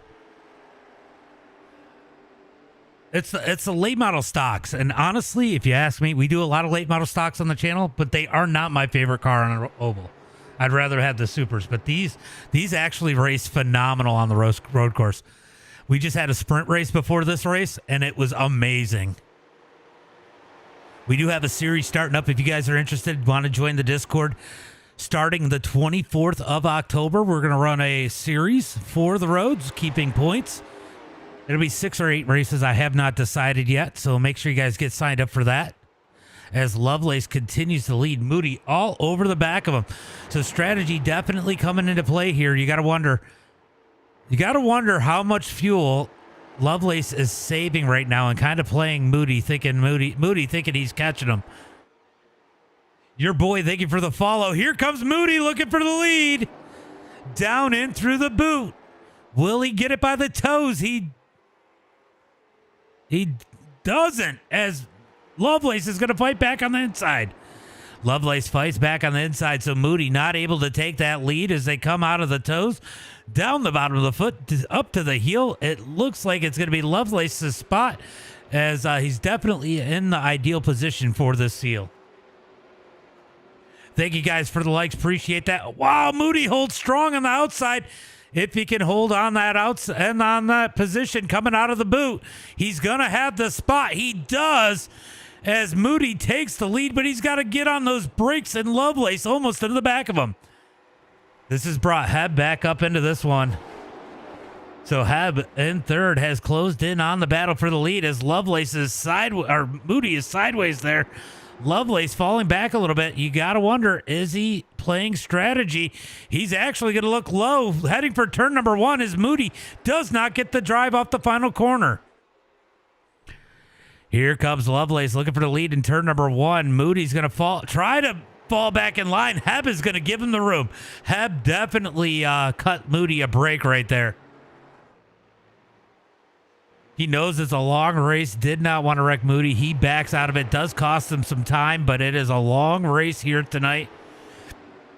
It's the late model stocks, and honestly, if you ask me, we do a lot of late model stocks on the channel, but they are not my favorite car on an oval. I'd rather have the supers, but these actually race phenomenal on the road course. We just had a sprint race before this race, and it was amazing. We do have a series starting up. If you guys are interested, want to join the Discord. Starting the 24th of October, we're going to run a series for the roads, keeping points. It'll be 6 or 8 races. I have not decided yet, so make sure you guys get signed up for that. As Lovelace continues to lead, Moody all over the back of him. So strategy definitely coming into play here. You got to wonder how much fuel Lovelace is saving right now and kind of playing Moody thinking he's catching him. Your boy, thank you for the follow. Here comes Moody looking for the lead. Down in through the boot. Will he get it by the toes? He doesn't, as Lovelace is going to fight back on the inside. Lovelace fights back on the inside, so Moody not able to take that lead as they come out of the toes, down the bottom of the foot, up to the heel. It looks like it's going to be Lovelace's spot, as he's definitely in the ideal position for this seal. Thank you guys for the likes. Appreciate that. Wow, Moody holds strong on the outside. If he can hold on that outside and on that position coming out of the boot, he's going to have the spot. He does, as Moody takes the lead, but he's got to get on those brakes, and Lovelace almost into the back of him. This has brought Heb back up into this one. So Heb in third has closed in on the battle for the lead, as Lovelace is Moody is sideways there. Lovelace falling back a little bit. You got to wonder, is he playing strategy? He's actually going to look low, heading for turn number 1, as Moody does not get the drive off the final corner. Here comes Lovelace looking for the lead in turn number 1. Moody's going to try to fall back in line. Heb is going to give him the room. Heb definitely cut Moody a break right there. He knows it's a long race, did not want to wreck Moody. He backs out of it. Does cost him some time, but it is a long race here tonight.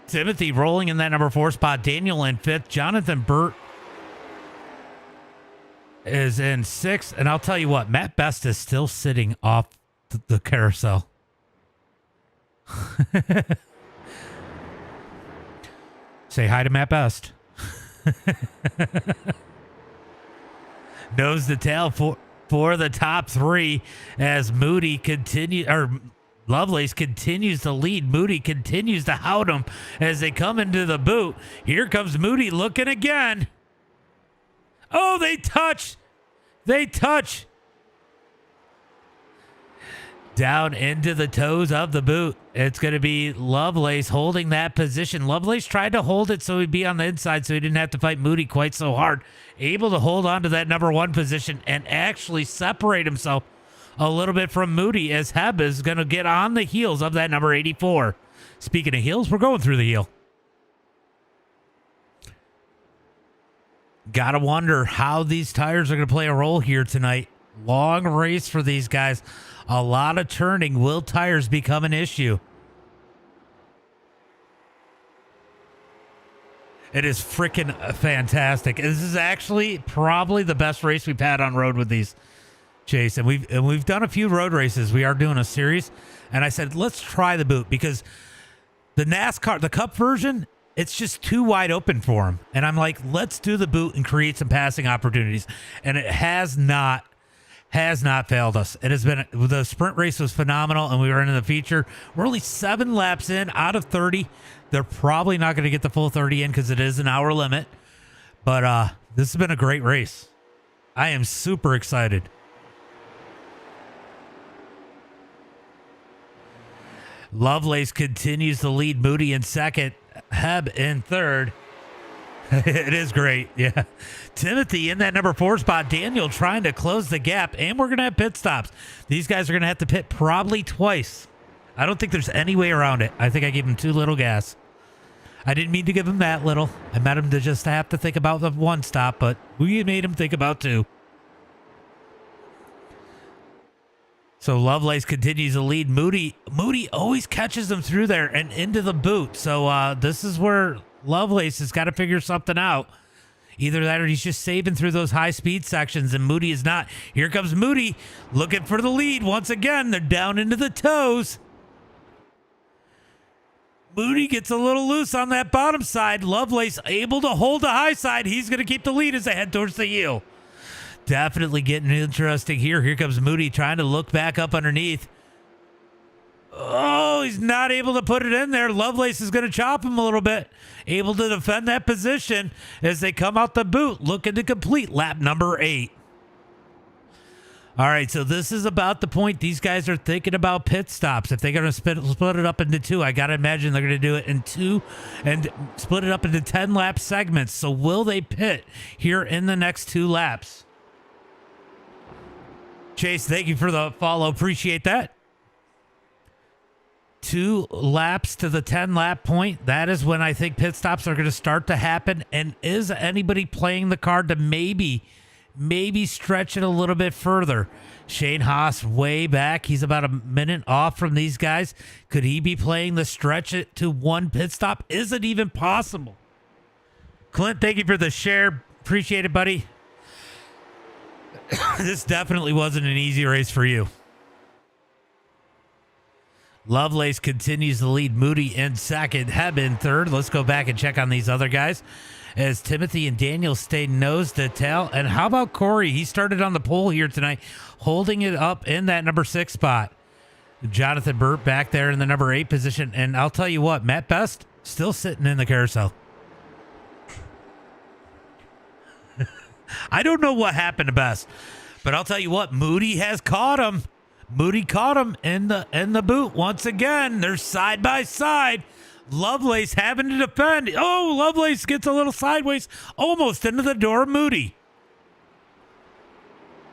Timothy rolling in that number 4 spot. Daniel in 5th. Jonathan Burt is in 6th. And I'll tell you what, Matt Best is still sitting off the carousel. Say hi to Matt Best. Nose to tail for the top 3, as Lovelace continues to lead. Moody continues to hound him as they come into the boot. Here comes Moody looking again. Oh, they touch. down into the toes of the boot. It's going to be Lovelace holding that position. Lovelace tried to hold it so he'd be on the inside so he didn't have to fight Moody quite so hard. Able to hold on to that number 1 position and actually separate himself a little bit from Moody as Heb is going to get on the heels of that number 84. Speaking of heels, we're going through the heel. Gotta wonder how these tires are going to play a role here tonight. Long race for these guys. A lot of turning. Will tires become an issue? It is freaking fantastic. This is actually probably the best race we've had on road with these, Chase. And we've done a few road races. We are doing a series. And I said, let's try the boot because the NASCAR, the Cup version, it's just too wide open for him. And I'm like, let's do the boot and create some passing opportunities. And it has not failed us. It has been, the sprint race was phenomenal and we were into the feature. We're only 7 laps in out of 30. They're probably not going to get the full 30 in because it is an hour limit. But this has been a great race. I am super excited. Lovelace continues to lead Moody in second. Heb in third. It is great. Yeah. Timothy in that number 4 spot. Daniel trying to close the gap. And we're going to have pit stops. These guys are going to have to pit probably twice. I don't think there's any way around it. I think I gave him too little gas. I didn't mean to give him that little. I meant him to just have to think about the 1 stop, but we made him think about 2. So Lovelace continues to lead Moody. Moody always catches him through there and into the boot. So this is where Lovelace has got to figure something out. Either that or he's just saving through those high speed sections and Moody is not. Here comes Moody looking for the lead. Once again, they're down into the toes. Moody gets a little loose on that bottom side. Lovelace able to hold the high side. He's going to keep the lead as they head towards the heel. Definitely getting interesting here. Here comes Moody trying to look back up underneath. Oh, he's not able to put it in there. Lovelace is going to chop him a little bit. Able to defend that position as they come out the boot, looking to complete lap number 8. All right, so this is about the point these guys are thinking about pit stops. If they're going to split it up into 2, I got to imagine they're going to do it in 2 and split it up into 10-lap segments. So will they pit here in the next 2 laps? Chase, thank you for the follow. Appreciate that. 2 laps to the 10-lap point. That is when I think pit stops are going to start to happen. And is anybody playing the card to maybe stretch it a little bit further? Shane Haas way back. He's about a minute off from these guys. Could he be playing the stretch it to 1 pit stop? Is it even possible? Clint, thank you for the share. Appreciate it, buddy. This definitely wasn't an easy race for you. Lovelace continues to lead Moody in second. Heb in third. Let's go back and check on these other guys as Timothy and Daniel stay nose to tail. And how about Corey? He started on the pole here tonight, holding it up in that number 6 spot. Jonathan Burt back there in the number 8 position. And I'll tell you what, Matt Best still sitting in the carousel. I don't know what happened to Best, but I'll tell you what, Moody has caught him. Moody caught him in the boot once again. They're side by side. Lovelace having to defend. Oh, Lovelace gets a little sideways, almost into the door of Moody.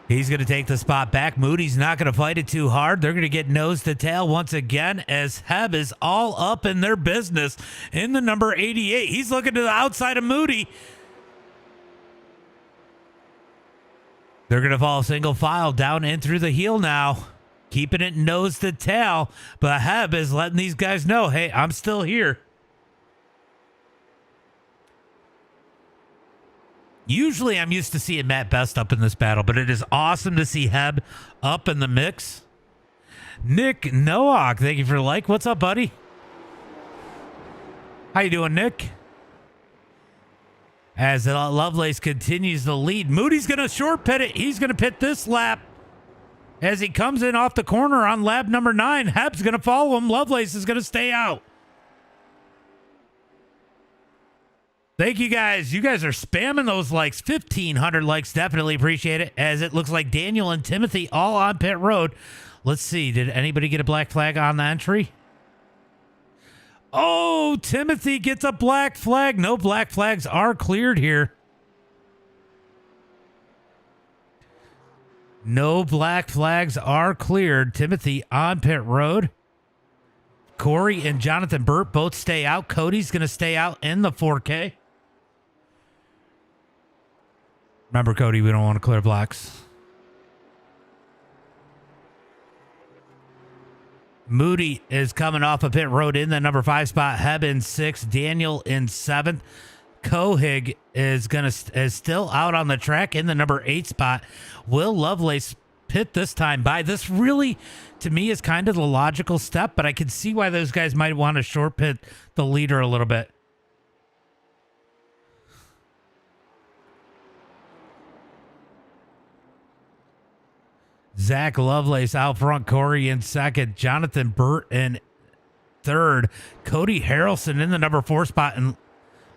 He's going to take the spot back. Moody's not going to fight it too hard. They're going to get nose to tail once again as Heb is all up in their business in the number 88. He's looking to the outside of Moody. They're going to fall single file down in through the heel now. Keeping it nose to tail. But Heb is letting these guys know, hey, I'm still here. Usually I'm used to seeing Matt Best up in this battle, but it is awesome to see Heb up in the mix. Nick Nowak, thank you for the like. What's up, buddy? How you doing, Nick? As Lovelace continues to lead, Moody's going to short pit it. He's going to pit this lap. As he comes in off the corner on lap number 9, Heb's going to follow him. Lovelace is going to stay out. Thank you guys. You guys are spamming those likes. 1,500 likes. Definitely appreciate it. As it looks like Daniel and Timothy all on pit road. Let's see. Did anybody get a black flag on the entry? Oh, Timothy gets a black flag. No black flags are cleared here. No black flags are cleared. Timothy on pit road. Corey and Jonathan Burt both stay out. Cody's going to stay out in the 4K. Remember, Cody, we don't want to clear blacks. Moody is coming off a pit road in the number 5 spot. Heb in 6. Daniel in 7th. Kohig is still out on the track in the number 8 spot. Will Lovelace pit this time by? This really, to me, is kind of the logical step, but I can see why those guys might want to short pit the leader a little bit. Zach Lovelace out front, Corey in 2nd, Jonathan Burt in 3rd, Cody Harrelson in the number 4 spot, and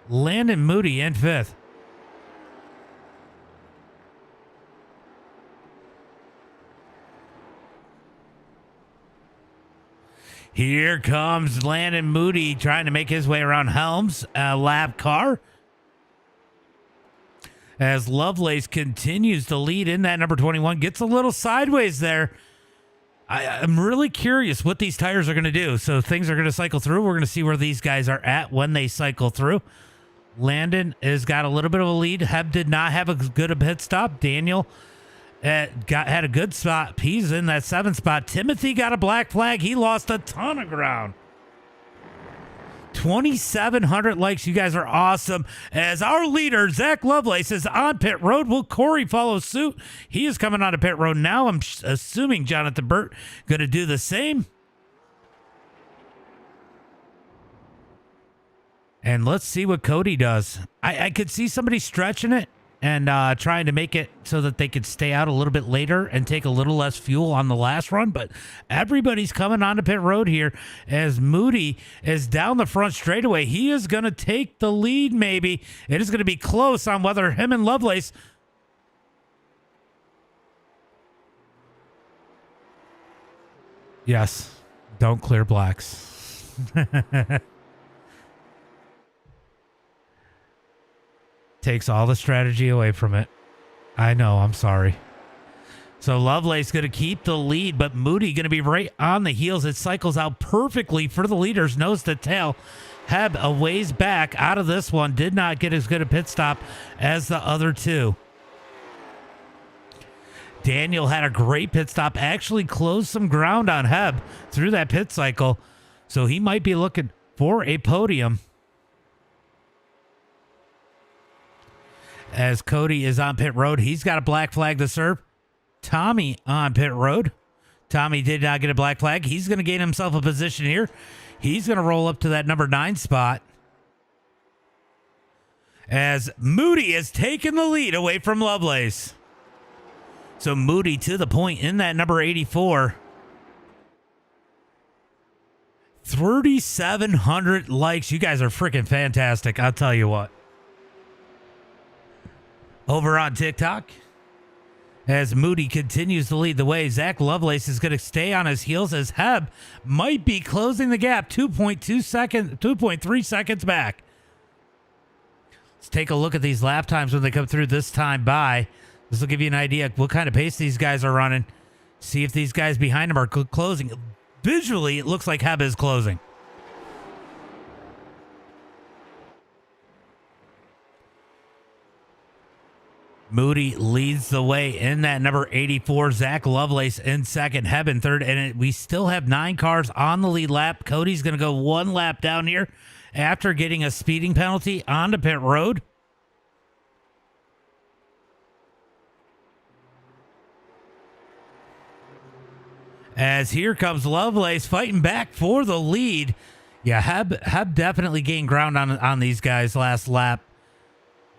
Landon Moody in 5th. Here comes Landon Moody trying to make his way around Helms, a lap car. As Lovelace continues to lead in that number 21, gets a little sideways there. I'm really curious what these tires are going to do. So things are going to cycle through. We're going to see where these guys are at when they cycle through. Landon has got a little bit of a lead. Heb did not have a good pit stop. Daniel had a good spot. He's in that 7th spot. Timothy got a black flag. He lost a ton of ground. 2,700 likes. You guys are awesome. As our leader, Zach Lovelace, is on pit road. Will Corey follow suit? He is coming on to pit road now. I'm assuming Jonathan Burt going to do the same. And let's see what Cody does. I could see somebody stretching it and trying to make it so that they could stay out a little bit later and take a little less fuel on the last run. But everybody's coming onto pit road here as Moody is down the front straightaway. He is going to take the lead, maybe. It is going to be close on whether him and Lovelace. Yes, don't clear blacks. Takes all the strategy away from it. I know, I'm sorry. So Lovelace going to keep the lead, but Moody going to be right on the heels. It cycles out perfectly for the leaders, nose to tail. Heb a ways back out of this one. Did not get as good a pit stop as the other two. Daniel had a great pit stop. Actually closed some ground on Heb through that pit cycle. So he might be looking for a podium. As Cody is on pit road, he's got a black flag to serve. Tommy on pit road. Tommy did not get a black flag. He's going to gain himself a position here. He's going to roll up to that number 9 spot. As Moody has taken the lead away from Lovelace. So Moody to the point in that number 84. 3,700 likes. You guys are freaking fantastic. I'll tell you what. Over on TikTok, as Moody continues to lead the way, Zach Lovelace is going to stay on his heels as Heb might be closing the gap 2.3 seconds back. Let's take a look at these lap times when they come through this time by. This will give you an idea of what kind of pace these guys are running. See if these guys behind him are closing. Visually, it looks like Heb is closing. Moody leads the way in that number 84. Zach Lovelace in 2nd, Heb in 3rd, and we still have 9 cars on the lead lap. Cody's going to go 1 lap down here after getting a speeding penalty onto pit road. As here comes Lovelace fighting back for the lead. Yeah, Heb definitely gained ground on these guys last lap.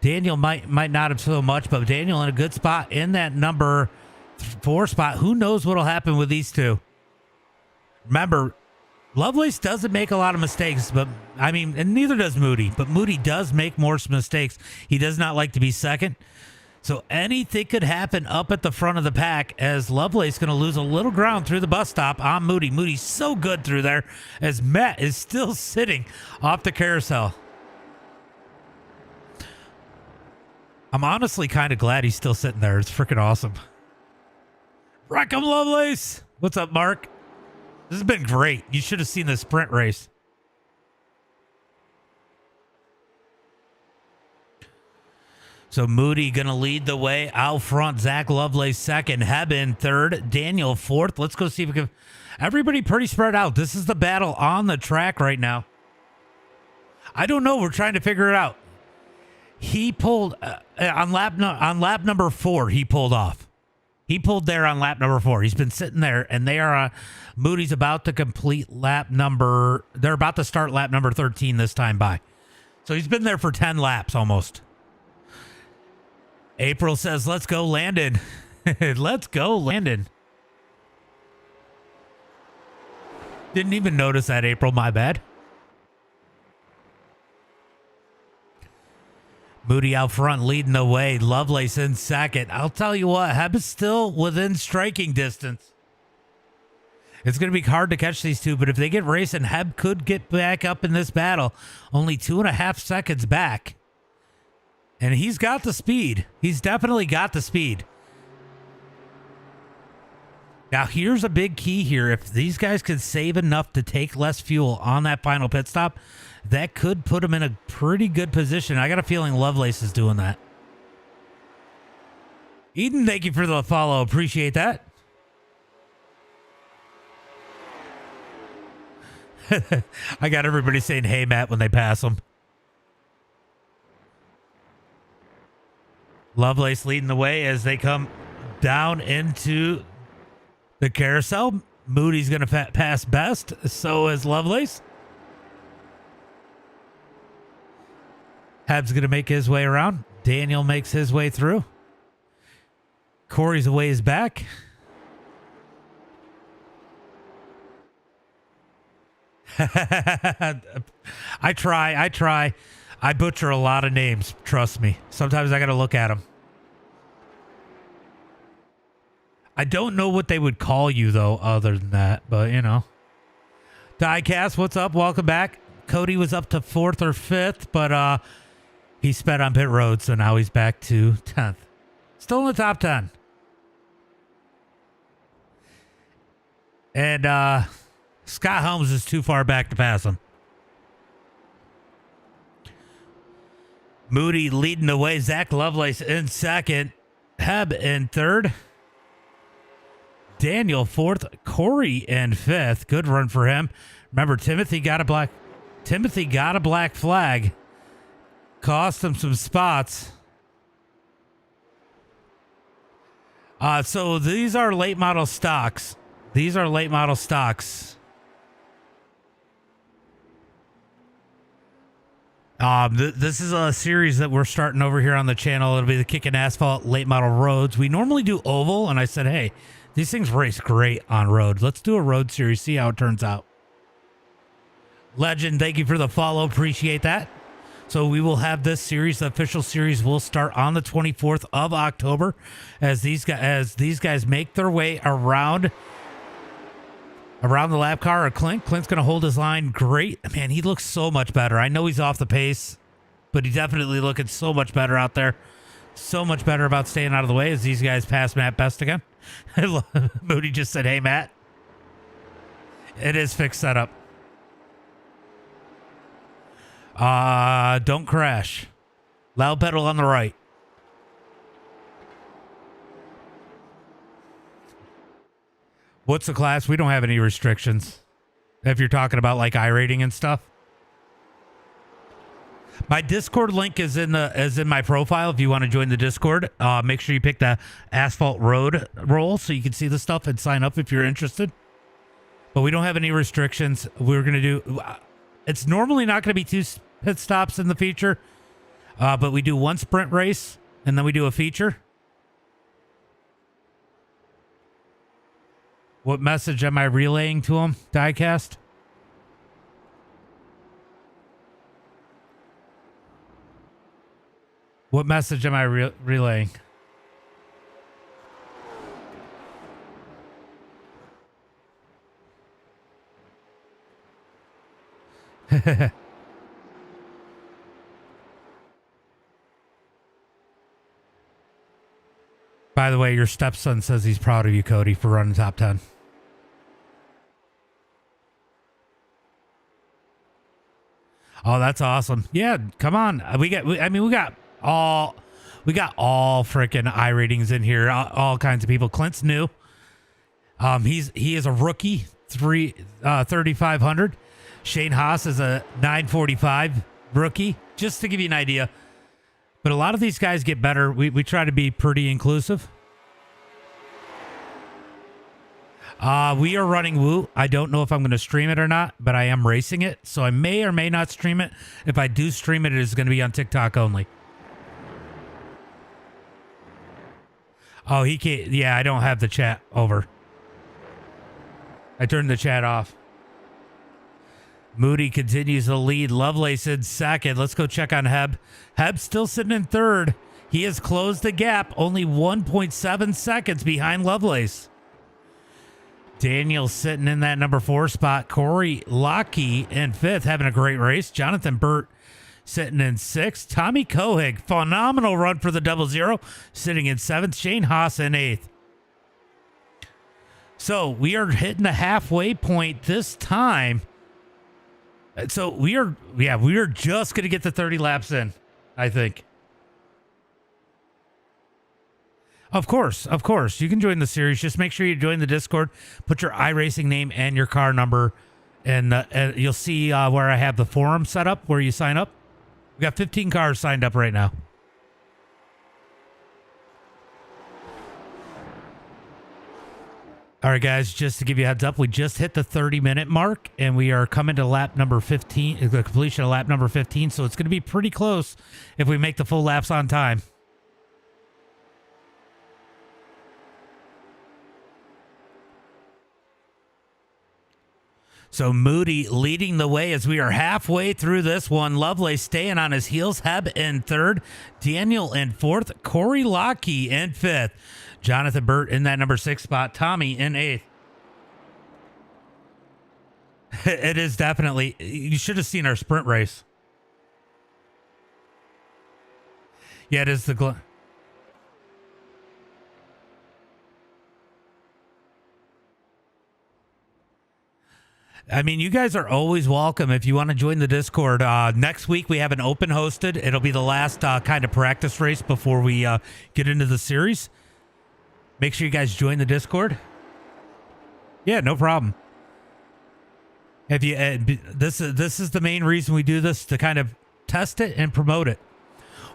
Daniel might not have so much, but Daniel in a good spot in that number 4 spot. Who knows what'll happen with these two? Remember, Lovelace doesn't make a lot of mistakes, but I mean, and neither does Moody, but Moody does make more mistakes. He does not like to be second. So anything could happen up at the front of the pack as Lovelace going to lose a little ground through the bus stop on Moody. Moody's so good through there as Matt is still sitting off the carousel. I'm honestly kind of glad he's still sitting there. It's freaking awesome. Wreck him, Lovelace. What's up, Mark? This has been great. You should have seen the sprint race. So Moody going to lead the way out front. Zach Lovelace second. Hebben third. Daniel fourth. Let's go see if we can... Everybody pretty spread out. This is the battle on the track right now. I don't know. We're trying to figure it out. He pulled... on lap number 4, he pulled off. He pulled there on lap number 4. He's been sitting there, and they are... Moody's about to complete lap number... They're about to start lap number 13 this time by. So he's been there for 10 laps almost. April says, let's go, Landon. Let's go, Landon. Didn't even notice that, April. My bad. Moody out front leading the way. Lovelace in second. I'll tell you what, Heb is still within striking distance. It's going to be hard to catch these two, but if they get racing, Heb could get back up in this battle. Only 2.5 seconds back. And he's got the speed. He's definitely got the speed. Now, here's a big key here. If these guys could save enough to take less fuel on that final pit stop, that could put them in a pretty good position. I got a feeling Lovelace is doing that. Eden, thank you for the follow. Appreciate that. I got everybody saying, hey, Matt, when they pass them. Lovelace leading the way as they come down into the carousel. Moody's going to pass best. So is Lovelace. Hab's going to make his way around. Daniel makes his way through. Corey's a ways back. I try. I butcher a lot of names. Trust me. Sometimes I got to look at them. I don't know what they would call you, though, other than that. But, you know. Diecast, what's up? Welcome back. Cody was up to 4th or 5th, but he sped on pit road, so now he's back to 10th. Still in the top 10. And Scott Holmes is too far back to pass him. Moody leading the way. Zach Lovelace in second. Heb in third. Daniel fourth. Corey in fifth. Good run for him. Remember, Timothy got a black flag. Cost him some spots. So these are late model stocks. This is a series that we're starting over here on the channel. It'll be the Kickin' Asphalt late model roads. We normally do oval, and I said, hey, these things race great on road. Let's do a road series, see how it turns out. Legend, thank you for the follow. Appreciate that. So we will have this series, the official series will start on the 24th of October as these guys make their way around the lap car or Clint. Clint's going to hold his line great. Man, he looks so much better. I know he's off the pace, but he's definitely looking so much better out there. So much better about staying out of the way as these guys pass Matt Best again. Moody just said, hey, Matt. It is fixed setup. Don't crash. Loud pedal on the right. What's the class? We don't have any restrictions. If you're talking about like iRating and stuff. My Discord link is in my profile. If you want to join the Discord, make sure you pick the Asphalt Road role so you can see the stuff and sign up if you're interested. But we don't have any restrictions. We're going to do... It's normally not going to be 2 pit stops in the feature, but we do 1 sprint race, and then we do a feature. What message am I relaying to him, Diecast? What message am I relaying? By the way, your stepson says he's proud of you, Cody, for running top 10. Oh, that's awesome. Yeah, come on. We got all freaking I ratings in here. All kinds of people. Clint's new. He is a rookie, 3,500. Shane Haas is a 945 rookie, just to give you an idea. But a lot of these guys get better. We try to be pretty inclusive. We are running Woo. I don't know if I'm going to stream it or not, but I am racing it. So I may or may not stream it. If I do stream it, it is going to be on TikTok only. Oh, he can't. Yeah, I don't have the chat over. I turned the chat off. Moody continues to lead. Lovelace in second. Let's go check on Heb. Heb's still sitting in third. He has closed the gap, only 1.7 seconds behind Lovelace. Daniel sitting in that number 4 spot. Corey Lockey in 5th, having a great race. Jonathan Burt sitting in 6th. Tommy Kohig, phenomenal run for the 00, sitting in 7th. Shane Haas in 8th. So we are hitting the halfway point this time. So we are just going to get the 30 laps in, I think. Of course. You can join the series. Just make sure you join the Discord. Put your iRacing name and your car number, and you'll see where I have the forum set up where you sign up. We got 15 cars signed up right now. All right, guys, just to give you a heads up, we just hit the 30-minute mark, and we are coming to lap number 15, the completion of lap number 15, so it's going to be pretty close if we make the full laps on time. So Moody leading the way as we are halfway through this one. Lovelace staying on his heels. Heb in 3rd. Daniel in 4th. Corey Lockey in 5th. Jonathan Burt in that number 6 spot. Tommy in 8th. It is definitely... You should have seen our sprint race. Yeah, it is the... I mean, you guys are always welcome if you want to join the Discord. Next week, we have an open hosted. It'll be the last kind of practice race before we get into the series. Make sure you guys join the Discord. Yeah, no problem. If you this is the main reason we do this, to kind of test it and promote it.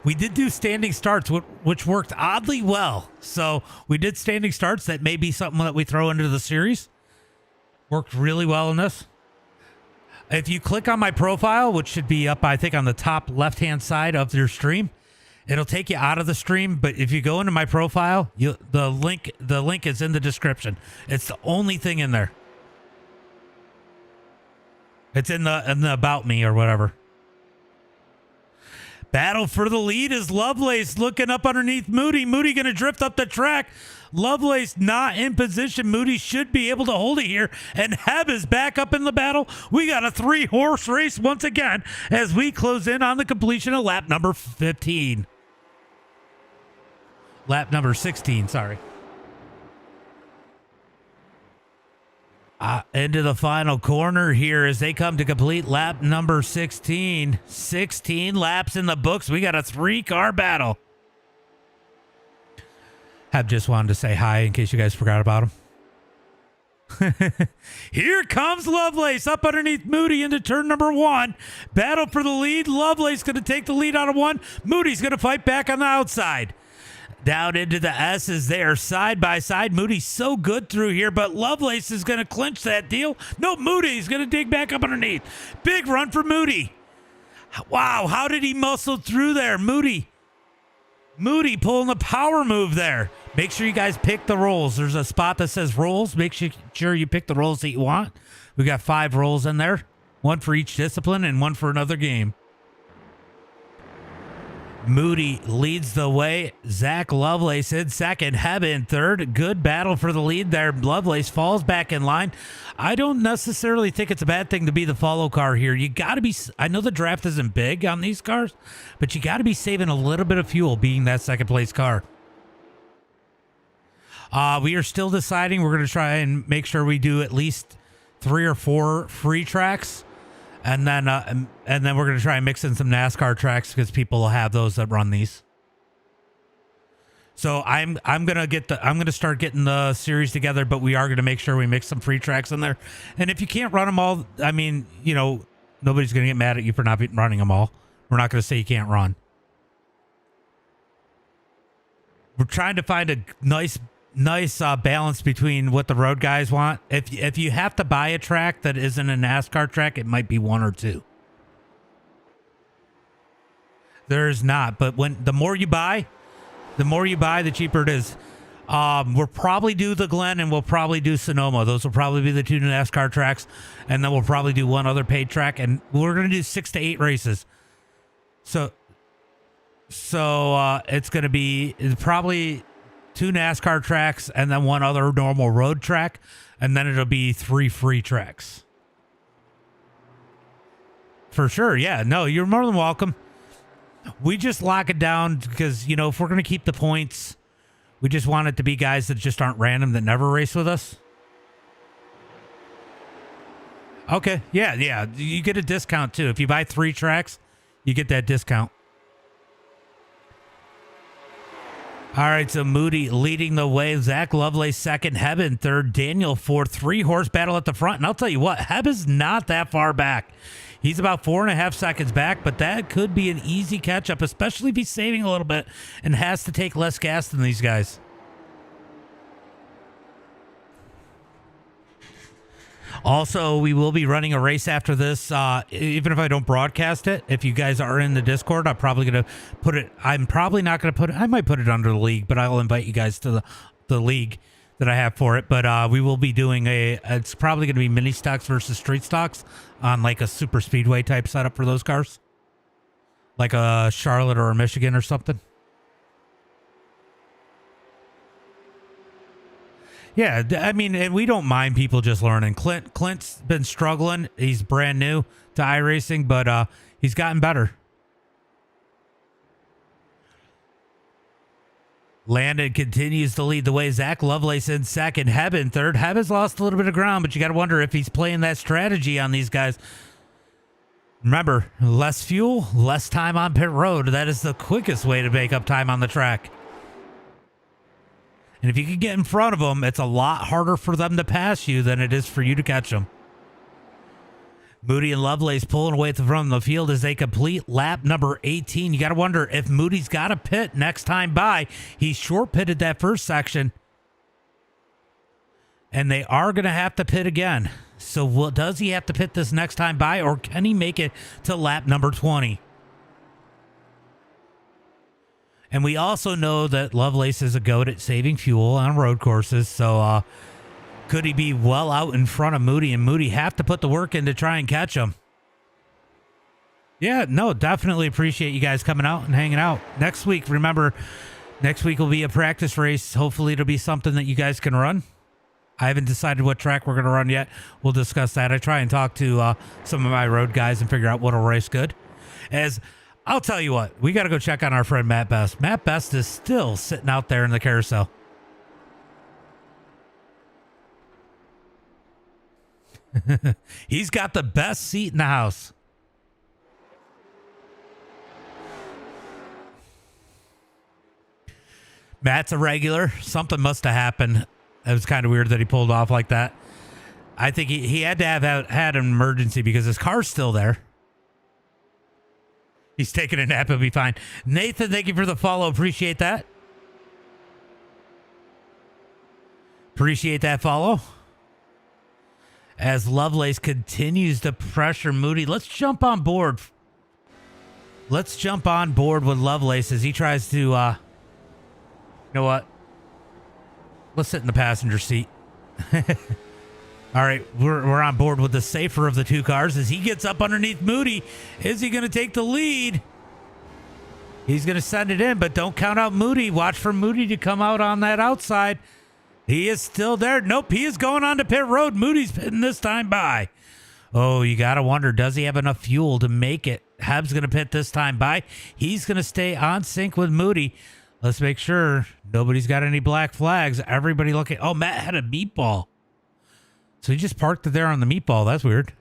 We did do standing starts, which worked oddly well. So we did standing starts. That may be something that we throw into the series. Worked really well in this. If you click on my profile, which should be up, I think, on the top left-hand side of your stream, it'll take you out of the stream. But if you go into my profile, the link is in the description. It's the only thing in there. It's in the about me or whatever. Battle for the lead is Lovelace looking up underneath Moody. Moody going to drift up the track. Lovelace not in position. Moody should be able to hold it here. And Heb is back up in the battle. We got a 3-horse race once again as we close in on the completion of lap number 15. Lap number 16, sorry. Into the final corner here as they come to complete lap number 16. 16 laps in the books. We got a 3-car battle. Heb just wanted to say hi in case you guys forgot about him. Here comes Lovelace up underneath Moody into turn number 1. Battle for the lead. Lovelace going to take the lead out of 1. Moody's going to fight back on the outside. Down into the S's there, side by side. Moody's so good through here, but Lovelace is going to clinch that deal. No, Moody's going to dig back up underneath. Big run for Moody. Wow, how did he muscle through there? Moody pulling the power move there. Make sure you guys pick the rolls. There's a spot that says rolls. Make sure you pick the rolls that you want. We got 5 rolls in there. 1 for each discipline and 1 for another game. Moody leads the way. Zach Lovelace in second. Hebb in third. Good battle for the lead there. Lovelace falls back in line. I don't necessarily think it's a bad thing to be the follow car here. You got to be, I know the draft isn't big on these cars, but you got to be saving a little bit of fuel being that second place car. We are still deciding. We're going to try and make sure we do at least 3 or 4 free tracks. And then we're gonna try and mix in some NASCAR tracks because people will have those that run these. So I'm gonna start getting the series together, but we are gonna make sure we mix some free tracks in there. And if you can't run them all, I mean, you know, nobody's gonna get mad at you for not running them all. We're not gonna say you can't run. We're trying to find a nice balance between what the road guys want. If you have to buy a track that isn't a NASCAR track, it might be 1 or 2. There's not, but the more you buy, the cheaper it is. We'll probably do the Glen and we'll probably do Sonoma. Those will probably be the 2 NASCAR tracks, and then we'll probably do 1 other paid track, and we're gonna do 6 to 8 races. So it's gonna be probably 2 NASCAR tracks and then 1 other normal road track, and then it'll be 3 free tracks. For sure, yeah. No, you're more than welcome. We just lock it down because, you know, if we're going to keep the points, we just want it to be guys that just aren't random, that never race with us. Okay, yeah. You get a discount too. If you buy 3 tracks, you get that discount. All right, so Moody leading the way. Zach Lovelace second. Hebb in third. Daniel fourth. 3-horse battle at the front. And I'll tell you what, Hebb is not that far back. He's about 4.5 seconds back, but that could be an easy catch-up, especially if he's saving a little bit and has to take less gas than these guys. Also, we will be running a race after this. Even if I don't broadcast it, if you guys are in the Discord, I'm probably going to put it. I'm probably not going to put it. I might put it under the league, but I'll invite you guys to the league that I have for it. But we will be doing it's probably going to be mini stocks versus street stocks on like a super speedway type setup for those cars, like a Charlotte or a Michigan or something. Yeah, I mean, and we don't mind people just learning. Clint's been struggling. He's brand new to iRacing, but he's gotten better. Landon continues to lead the way. Zach Lovelace in second. Hebb in third. Hebb has lost a little bit of ground, but you got to wonder if he's playing that strategy on these guys. Remember, less fuel, less time on pit road. That is the quickest way to make up time on the track. And if you can get in front of them, it's a lot harder for them to pass you than it is for you to catch them. Moody and Lovelace pulling away at the front of the field as they complete lap number 18. You got to wonder if Moody's got a pit next time by. He short pitted that first section. And they are going to have to pit again. So does he have to pit this next time by, or can he make it to lap number 20? And we also know that Lovelace is a goat at saving fuel on road courses. So could he be well out in front of Moody, and Moody have to put the work in to try and catch him? Yeah, no, definitely appreciate you guys coming out and hanging out. Next week, remember, next week will be a practice race. Hopefully it'll be something that you guys can run. I haven't decided what track we're going to run yet. We'll discuss that. I try and talk to some of my road guys and figure out what'll race good. As I'll tell you what, we got to go check on our friend Matt Best. Matt Best is still sitting out there in the carousel. He's got the best seat in the house. Matt's a regular. Something must have happened. It was kind of weird that he pulled off like that. I think he had to have had an emergency because his car's still there. He's taking a nap. He'll be fine. Nathan, thank you for the follow. Appreciate that. Appreciate that follow. As Lovelace continues to pressure Moody, let's jump on board. Let's jump on board with Lovelace as he tries to, you know what? Let's sit in the passenger seat. All right, we're on board with the safer of the two cars as he gets up underneath Moody. Is he going to take the lead? He's going to send it in, but don't count out Moody. Watch for Moody to come out on that outside. He is still there. Nope, he is going on to pit road. Moody's pitting this time by. Oh, you got to wonder, does he have enough fuel to make it? Heb's going to pit this time by. He's going to stay on sync with Moody. Let's make sure nobody's got any black flags. Everybody looking. Oh, Matt had a meatball. So he just parked it there on the meatball. That's weird.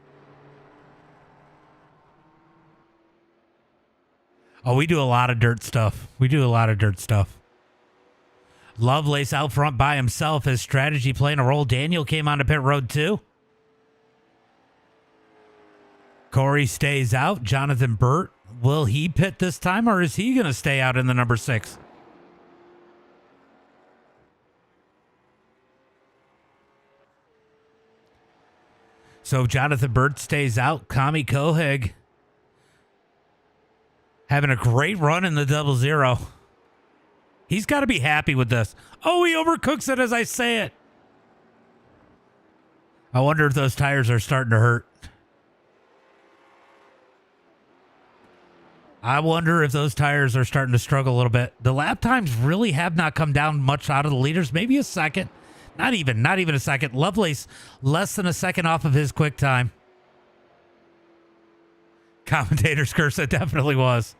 Oh, we do a lot of dirt stuff. Lovelace out front by himself. His strategy playing a role. Daniel came onto pit road too. Corey stays out. Jonathan Burt, will he pit this time, or is he going to stay out in the number 6? So Jonathan Burt stays out. Kami Koheg having a great run in the 00. He's got to be happy with this. Oh, he overcooks it as I say it. I wonder if those tires are starting to hurt. I wonder if those tires are starting to struggle a little bit. The lap times really have not come down much out of the leaders. Maybe a second. Not even a second. Lovelace less than a second off of his quick time. Commentator's curse, it definitely was.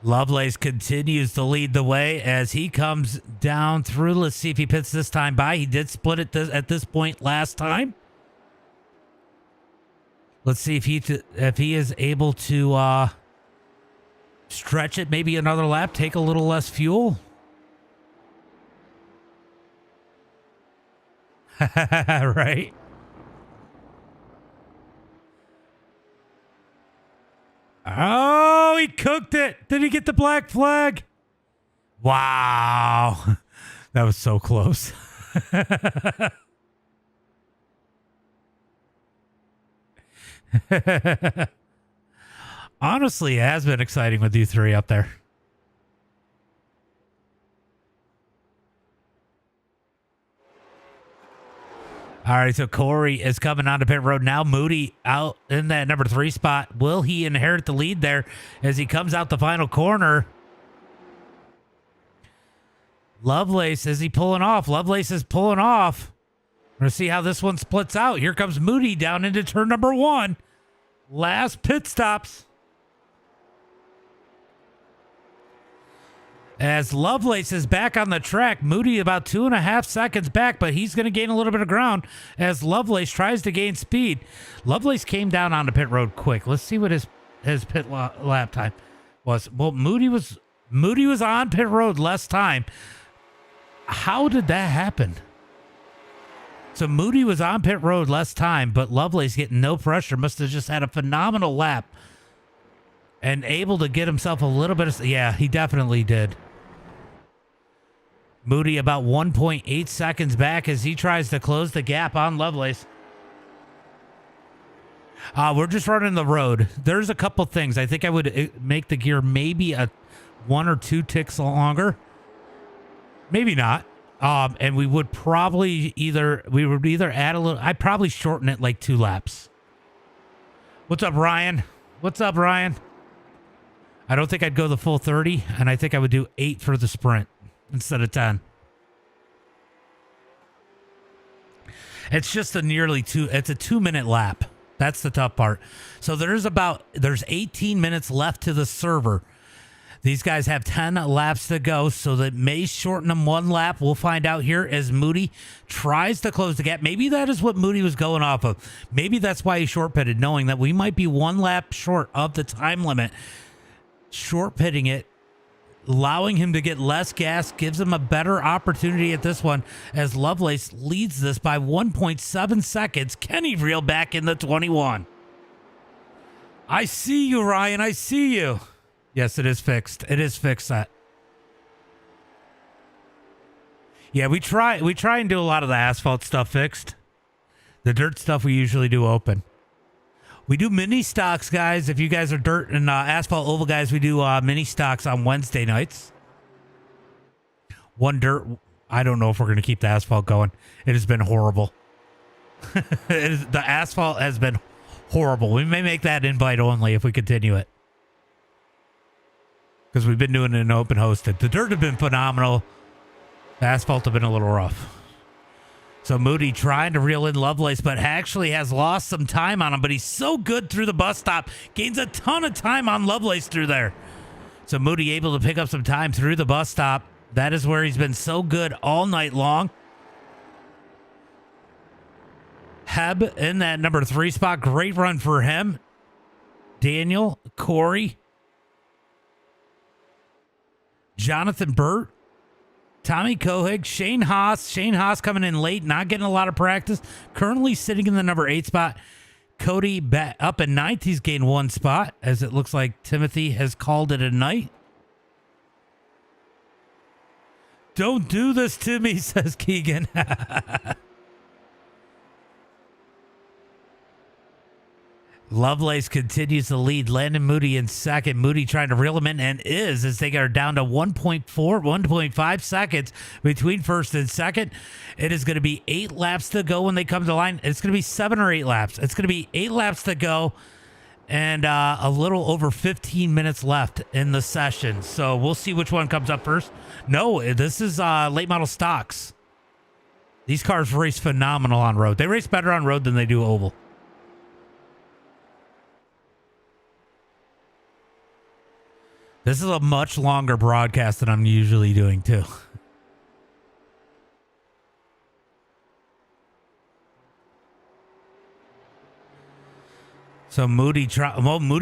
Lovelace continues to lead the way as he comes down through. Let's see if he pits this time by. He did split it at this point last time. Let's see if he is able to stretch it maybe another lap, take a little less fuel. Right? Oh, he cooked it. Did he get the black flag? Wow. That was so close. Honestly, it has been exciting with you three up there. All right, so Corey is coming onto pit road now. Moody out in that number 3 spot. Will he inherit the lead there as he comes out the final corner? Lovelace, is he pulling off? Lovelace is pulling off. We're going to see how this one splits out. Here comes Moody down into turn number 1. Last pit stops. As Lovelace is back on the track, Moody about 2.5 seconds back, but he's going to gain a little bit of ground as Lovelace tries to gain speed. Lovelace came down onto pit road quick. Let's see what his pit lap time was. Well, Moody was on pit road less time. How did that happen? So Moody was on pit road less time, but Lovelace getting no pressure. Must have just had a phenomenal lap and able to get himself a little bit of... Yeah, he definitely did. Moody about 1.8 seconds back as he tries to close the gap on Lovelace. We're just running the road. There's a couple things. I think I would make the gear maybe 1 or 2 ticks longer. Maybe not. And we would probably either add a little... I'd probably shorten it like 2 laps. What's up, Ryan? I don't think I'd go the full 30, and I think I would do 8 for the sprint instead of 10. It's just it's a 2-minute lap. That's the tough part. So there's 18 minutes left to the server. These guys have 10 laps to go, so that may shorten them 1 lap. We'll find out here as Moody tries to close the gap. Maybe that is what Moody was going off of. Maybe that's why he short pitted, knowing that we might be 1 lap short of the time limit. Short pitting it, allowing him to get less gas, gives him a better opportunity at this one as Lovelace leads this by 1.7 seconds. Kenny reel back in the 21. I see you, Ryan. I see you. Yes, it is fixed. It is fixed. That. Yeah, we try and do a lot of the asphalt stuff fixed. The dirt stuff we usually do open. We do mini stocks, guys. If you guys are dirt and asphalt oval guys, we do mini stocks on Wednesday nights. One dirt, I don't know if we're going to keep the asphalt going. It has been horrible. The asphalt has been horrible. We may make that invite only if we continue it. Because we've been doing it in open hosted. The dirt have been phenomenal. The asphalt have been a little rough. So Moody trying to reel in Lovelace, but actually has lost some time on him. But he's so good through the bus stop. Gains a ton of time on Lovelace through there. So Moody able to pick up some time through the bus stop. That is where he's been so good all night long. Heb in that number 3 spot. Great run for him. Daniel, Corey, Jonathan Burt, Tommy Kohig, Shane Haas. Shane Haas coming in late, not getting a lot of practice. Currently sitting in the number 8 spot. Cody up in 9th. He's gained 1 spot, as it looks like Timothy has called it a night. Don't do this to me, says Keegan. Lovelace continues to lead. Landon Moody in second. Moody trying to reel him in, and is, as they are down to 1.5 seconds between first and second. It is going to be 8 laps to go when they come to the line. It's going to be 7 or 8 laps. It's going to be 8 laps to go and a little over 15 minutes left in the session. So we'll see which one comes up first. No, this is late model stocks. These cars race phenomenal on road. They race better on road than they do oval. This is a much longer broadcast than I'm usually doing, too. So Moody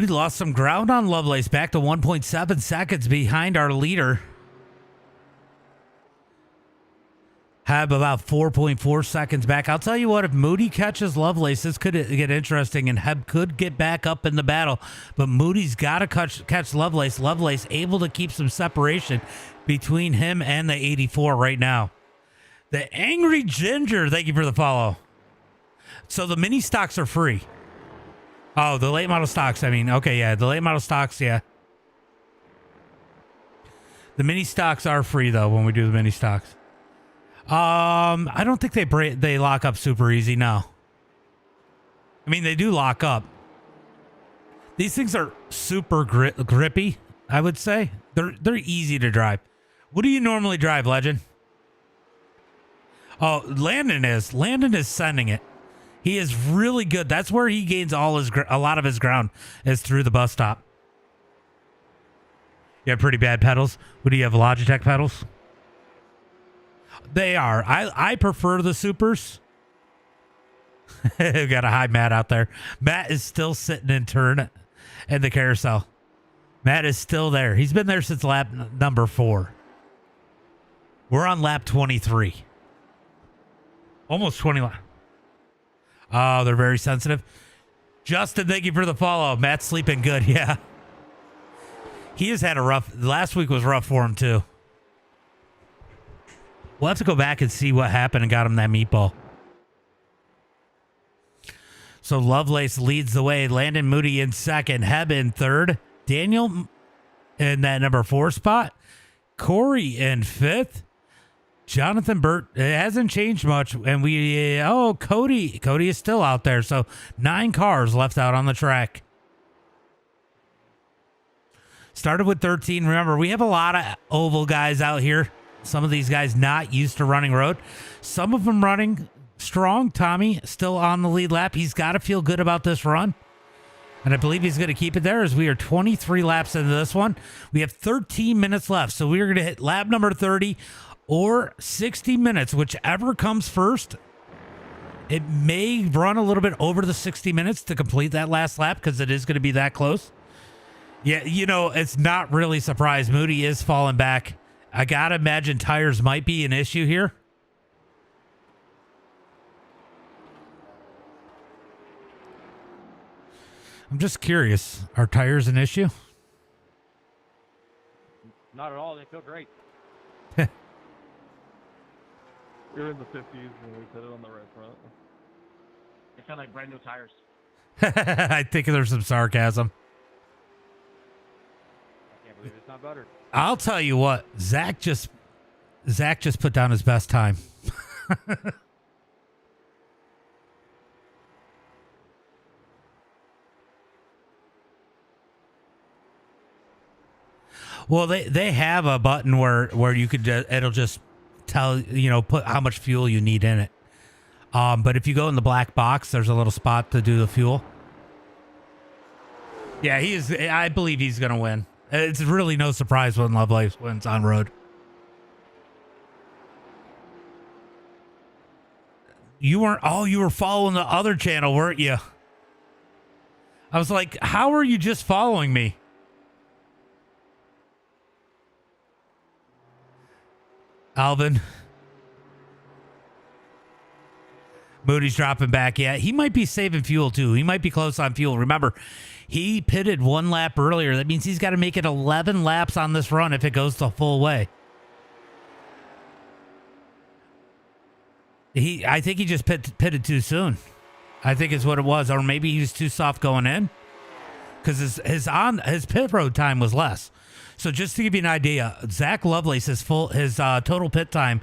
lost some ground on Lovelace, back to 1.7 seconds behind our leader. Have about 4.4 seconds back. I'll tell you what, if Moody catches Lovelace, this could get interesting, and Heb could get back up in the battle. But Moody's got to catch Lovelace. Lovelace able to keep some separation between him and the 84 right now. The Angry Ginger, thank you for the follow. So the mini stocks are free. Oh, the late model stocks, I mean. Okay, yeah, the late model stocks, yeah. The mini stocks are free, though, when we do the mini stocks. I don't think they lock up super easy, no. I mean, they do lock up. These things are super grippy, I would say. They're easy to drive. What do you normally drive, Legend? Oh, Landon is. Landon is sending it. He is really good. That's where he gains a lot of his ground, is through the bus stop. You have pretty bad pedals. What do you have, Logitech pedals? They are. I prefer the supers. Got a high Matt out there. Matt is still sitting in turn in the carousel. Matt is still there. He's been there since lap number 4. We're on lap 23. Almost 20 laps. Oh, they're very sensitive. Justin, thank you for the follow. Matt's sleeping good. Yeah. He has had a rough... Last week was rough for him, too. We'll have to go back and see what happened and got him that meatball. So Lovelace leads the way. Landon Moody in second. Heb in third. Daniel in that number 4 spot. Corey in 5th. Jonathan Burt, it hasn't changed much. And Cody is still out there. So 9 cars left out on the track. Started with 13. Remember, we have a lot of oval guys out here. Some of these guys not used to running road. Some of them running strong. Tommy still on the lead lap. He's got to feel good about this run. And I believe he's going to keep it there as we are 23 laps into this one. We have 13 minutes left. So we are going to hit lap number 30 or 60 minutes, whichever comes first. It may run a little bit over the 60 minutes to complete that last lap because it is going to be that close. Yeah, it's not really surprised. Moody is falling back. I got to imagine tires might be an issue here. I'm just curious. Are tires an issue? Not at all. They feel great. You're in the 50s when we put it on the right front. They feel like brand new tires. I think there's some sarcasm. I can't believe it's not better. I'll tell you what, Zach Zach just put down his best time. Well, they have a button where you could it'll just tell put how much fuel you need in it. But if you go in the black box, there's a little spot to do the fuel. Yeah, I believe he's gonna win. It's really no surprise when Lovelace wins on road. You weren't. Oh, you were following the other channel, weren't you? I was like, how are you just following me? Alvin. Moody's dropping back. Yeah, he might be saving fuel too. He might be close on fuel. Remember, he pitted 1 lap earlier. That means he's got to make it 11 laps on this run if it goes the full way. I think he just pitted too soon. I think is what it was. Or maybe he was too soft going in. Because his pit road time was less. So just to give you an idea, Zach Lovelace, his total pit time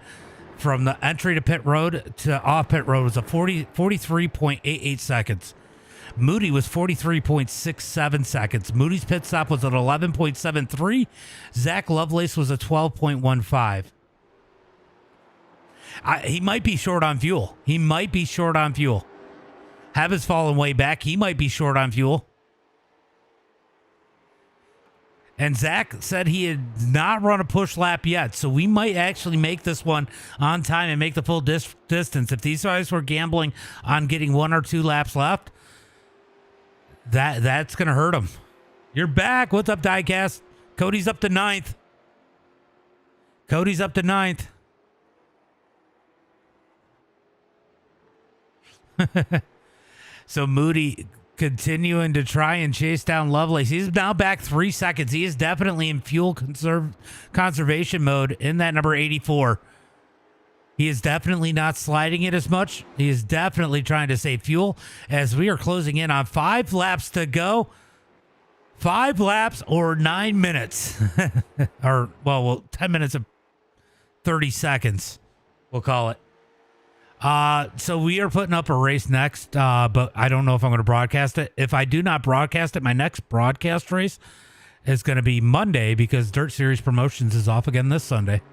from the entry to pit road to off pit road was 43.88 seconds. Moody was 43.67 seconds. Moody's pit stop was at 11.73. Zach Lovelace was at 12.15. He might be short on fuel. Habit's fallen way back. He might be short on fuel. And Zach said he had not run a push lap yet, so we might actually make this one on time and make the full distance. If these guys were gambling on getting 1 or 2 laps left, that's going to hurt them. You're back. What's up, Diecast? Cody's up to 9th. So Moody continuing to try and chase down Lovelace. He's now back 3 seconds. He is definitely in fuel conservation mode in that number 84. He is definitely not sliding it as much. He is definitely trying to save fuel as we are closing in on 5 laps to go. 5 laps or 9 minutes. Or, well, 10 minutes and 30 seconds, we'll call it. So we are putting up a race next, but I don't know if I'm going to broadcast it. If I do not broadcast it, my next broadcast race is going to be Monday because Dirt Series Promotions is off again this Sunday.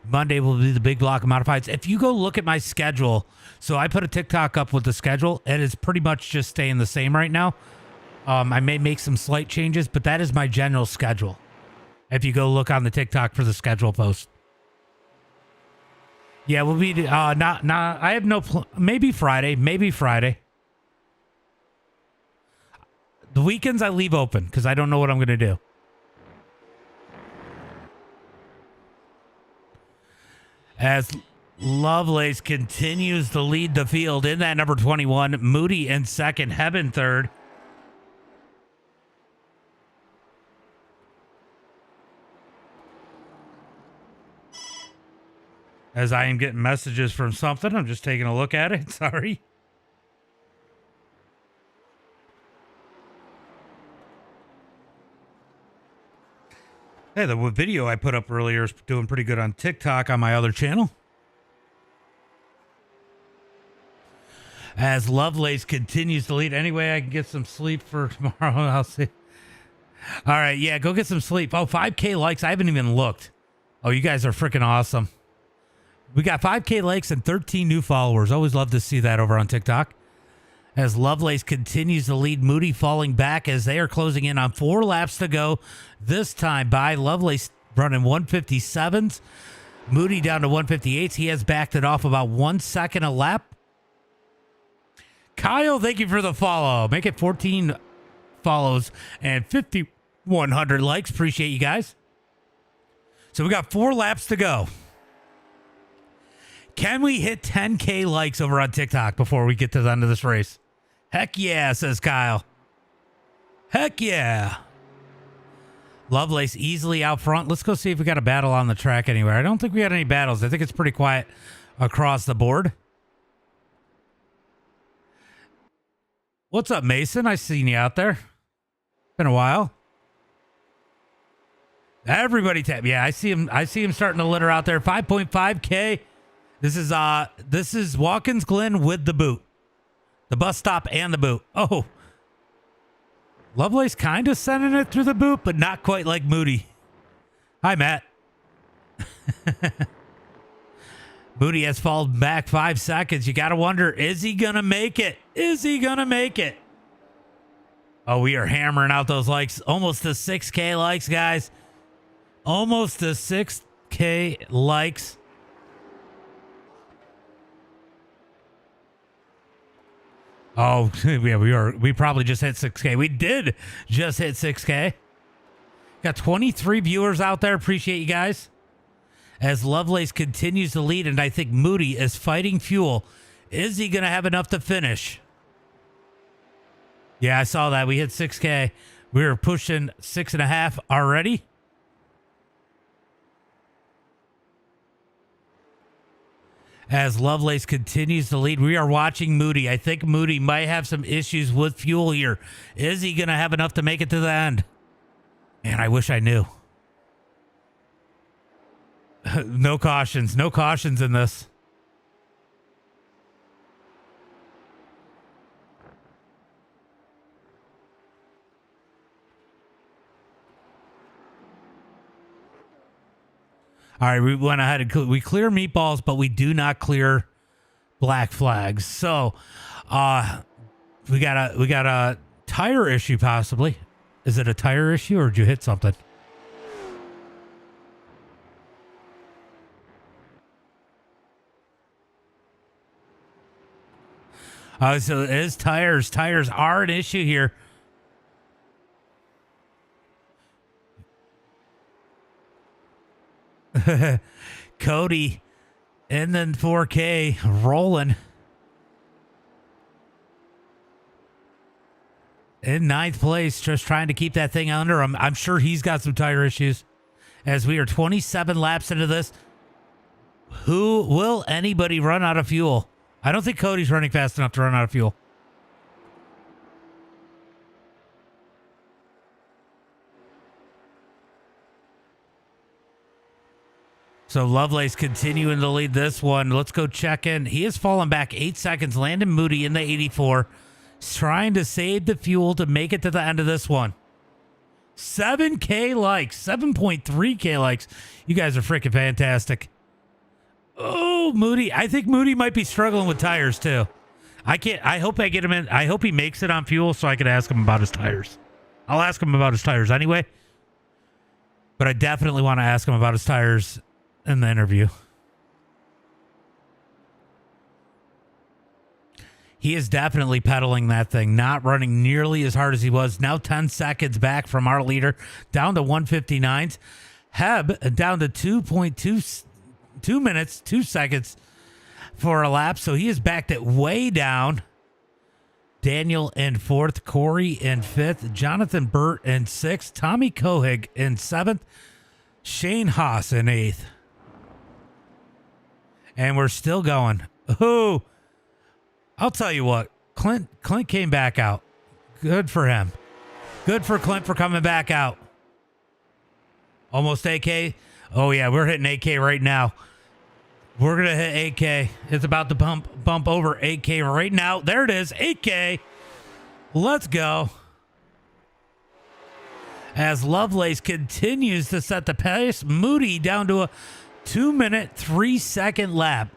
Monday will be the big block of modifieds. If you go look at my schedule, so I put a TikTok up with the schedule. It is pretty much just staying the same right now. I may make some slight changes, but that is my general schedule. If you go look on the TikTok for the schedule post. Yeah, we'll be not. I have no. Maybe Friday. The weekends I leave open because I don't know what I'm going to do. As Lovelace continues to lead the field in that number 21, Moody in second, Hebben third. As I am getting messages from something, I'm just taking a look at it. Sorry. Hey, the video I put up earlier is doing pretty good on TikTok on my other channel. As Lovelace continues to lead. Anyway, I can get some sleep for tomorrow. I'll see. All right, yeah, go get some sleep. Oh, 5K likes. I haven't even looked. Oh, you guys are freaking awesome. We got 5K likes and 13 new followers. Always love to see that over on TikTok. As Lovelace continues to lead, Moody falling back as they are closing in on 4 laps to go. This time by Lovelace running 157s. Moody down to 158s. He has backed it off about 1 second a lap. Kyle, thank you for the follow. Make it 14 follows and 5,100 likes. Appreciate you guys. So we got 4 laps to go. Can we hit 10K likes over on TikTok before we get to the end of this race? Heck yeah, says Kyle. Heck yeah. Lovelace easily out front. Let's go see if we got a battle on the track anywhere. I don't think we got any battles. I think it's pretty quiet across the board. What's up, Mason? I seen you out there. Been a while. Everybody tap. Yeah, I see him. I see him starting to litter out there. 5.5K. This is Watkins Glen with the boot. The bus stop and the boot. Oh. Lovelace kind of sending it through the boot, but not quite like Moody. Hi, Matt. Moody has fallen back 5 seconds. You got to wonder, is he going to make it? Is he going to make it? Oh, we are hammering out those likes. Almost to 6K likes, guys. Almost to 6K likes. Oh, yeah, we probably just hit 6K. We did just hit 6K. Got 23 viewers out there. Appreciate you guys. As Lovelace continues to lead, and I think Moody is fighting fuel. Is he going to have enough to finish? Yeah, I saw that. We hit 6K. We were pushing 6.5 already. As Lovelace continues to lead, we are watching Moody. I think Moody might have some issues with fuel here. Is he going to have enough to make it to the end? Man, I wish I knew. No cautions. No cautions in this. All right, we went ahead and we clear meatballs, but we do not clear black flags. So, we got a tire issue possibly. Is it a tire issue or did you hit something? So it is tires. Tires are an issue here. Cody and then 4K rolling in ninth place, just trying to keep that thing under him. I'm sure he's got some tire issues as we are 27 laps into this. Who will anybody run out of fuel? I don't think Cody's running fast enough to run out of fuel. So Lovelace continuing to lead this one. Let's go check in. He has fallen back 8 seconds. Landon Moody in the 84. He's trying to save the fuel to make it to the end of this one. 7K likes. 7.3K likes. You guys are freaking fantastic. Oh, Moody. I think Moody might be struggling with tires too. I hope I get him in. I hope he makes it on fuel so I can ask him about his tires. I'll ask him about his tires anyway. But I definitely want to ask him about his tires in the interview. He is definitely pedaling that thing, not running nearly as hard as he was. Now 10 seconds back from our leader, down to 159s. Heb down to 2 minutes, 2 seconds for a lap. So he is backed it way down. Daniel in fourth, Corey in fifth, Jonathan Burt in sixth, Tommy Kohig in seventh, Shane Haas in eighth. And we're still going. Oh, I'll tell you what. Clint came back out. Good for him. Good for Clint for coming back out. Almost 8K. Oh, yeah, we're hitting 8K right now. We're going to hit 8K. It's about to bump over 8K right now. There it is, 8K. Let's go. As Lovelace continues to set the pace, Moody down to a 2-minute, 3-second lap.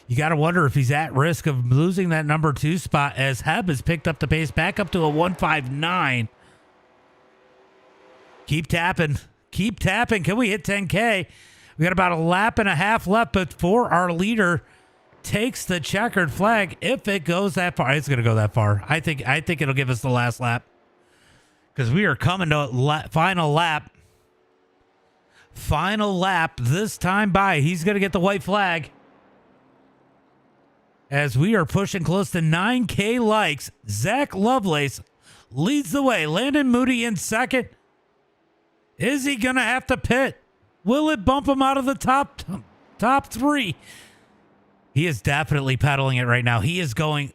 You got to wonder if he's at risk of losing that number 2 spot as Heb has picked up the pace back up to a 159. Keep tapping. Keep tapping. Can we hit 10K? We got about a lap and a half left before our leader takes the checkered flag. If it goes that far, it's going to go that far. I think it'll give us the last lap because we are coming to final lap. Final lap this time by. He's going to get the white flag. As we are pushing close to 9K likes, Zach Lovelace leads the way. Landon Moody in second. Is he going to have to pit? Will it bump him out of the top 3? He is definitely pedaling it right now. He is going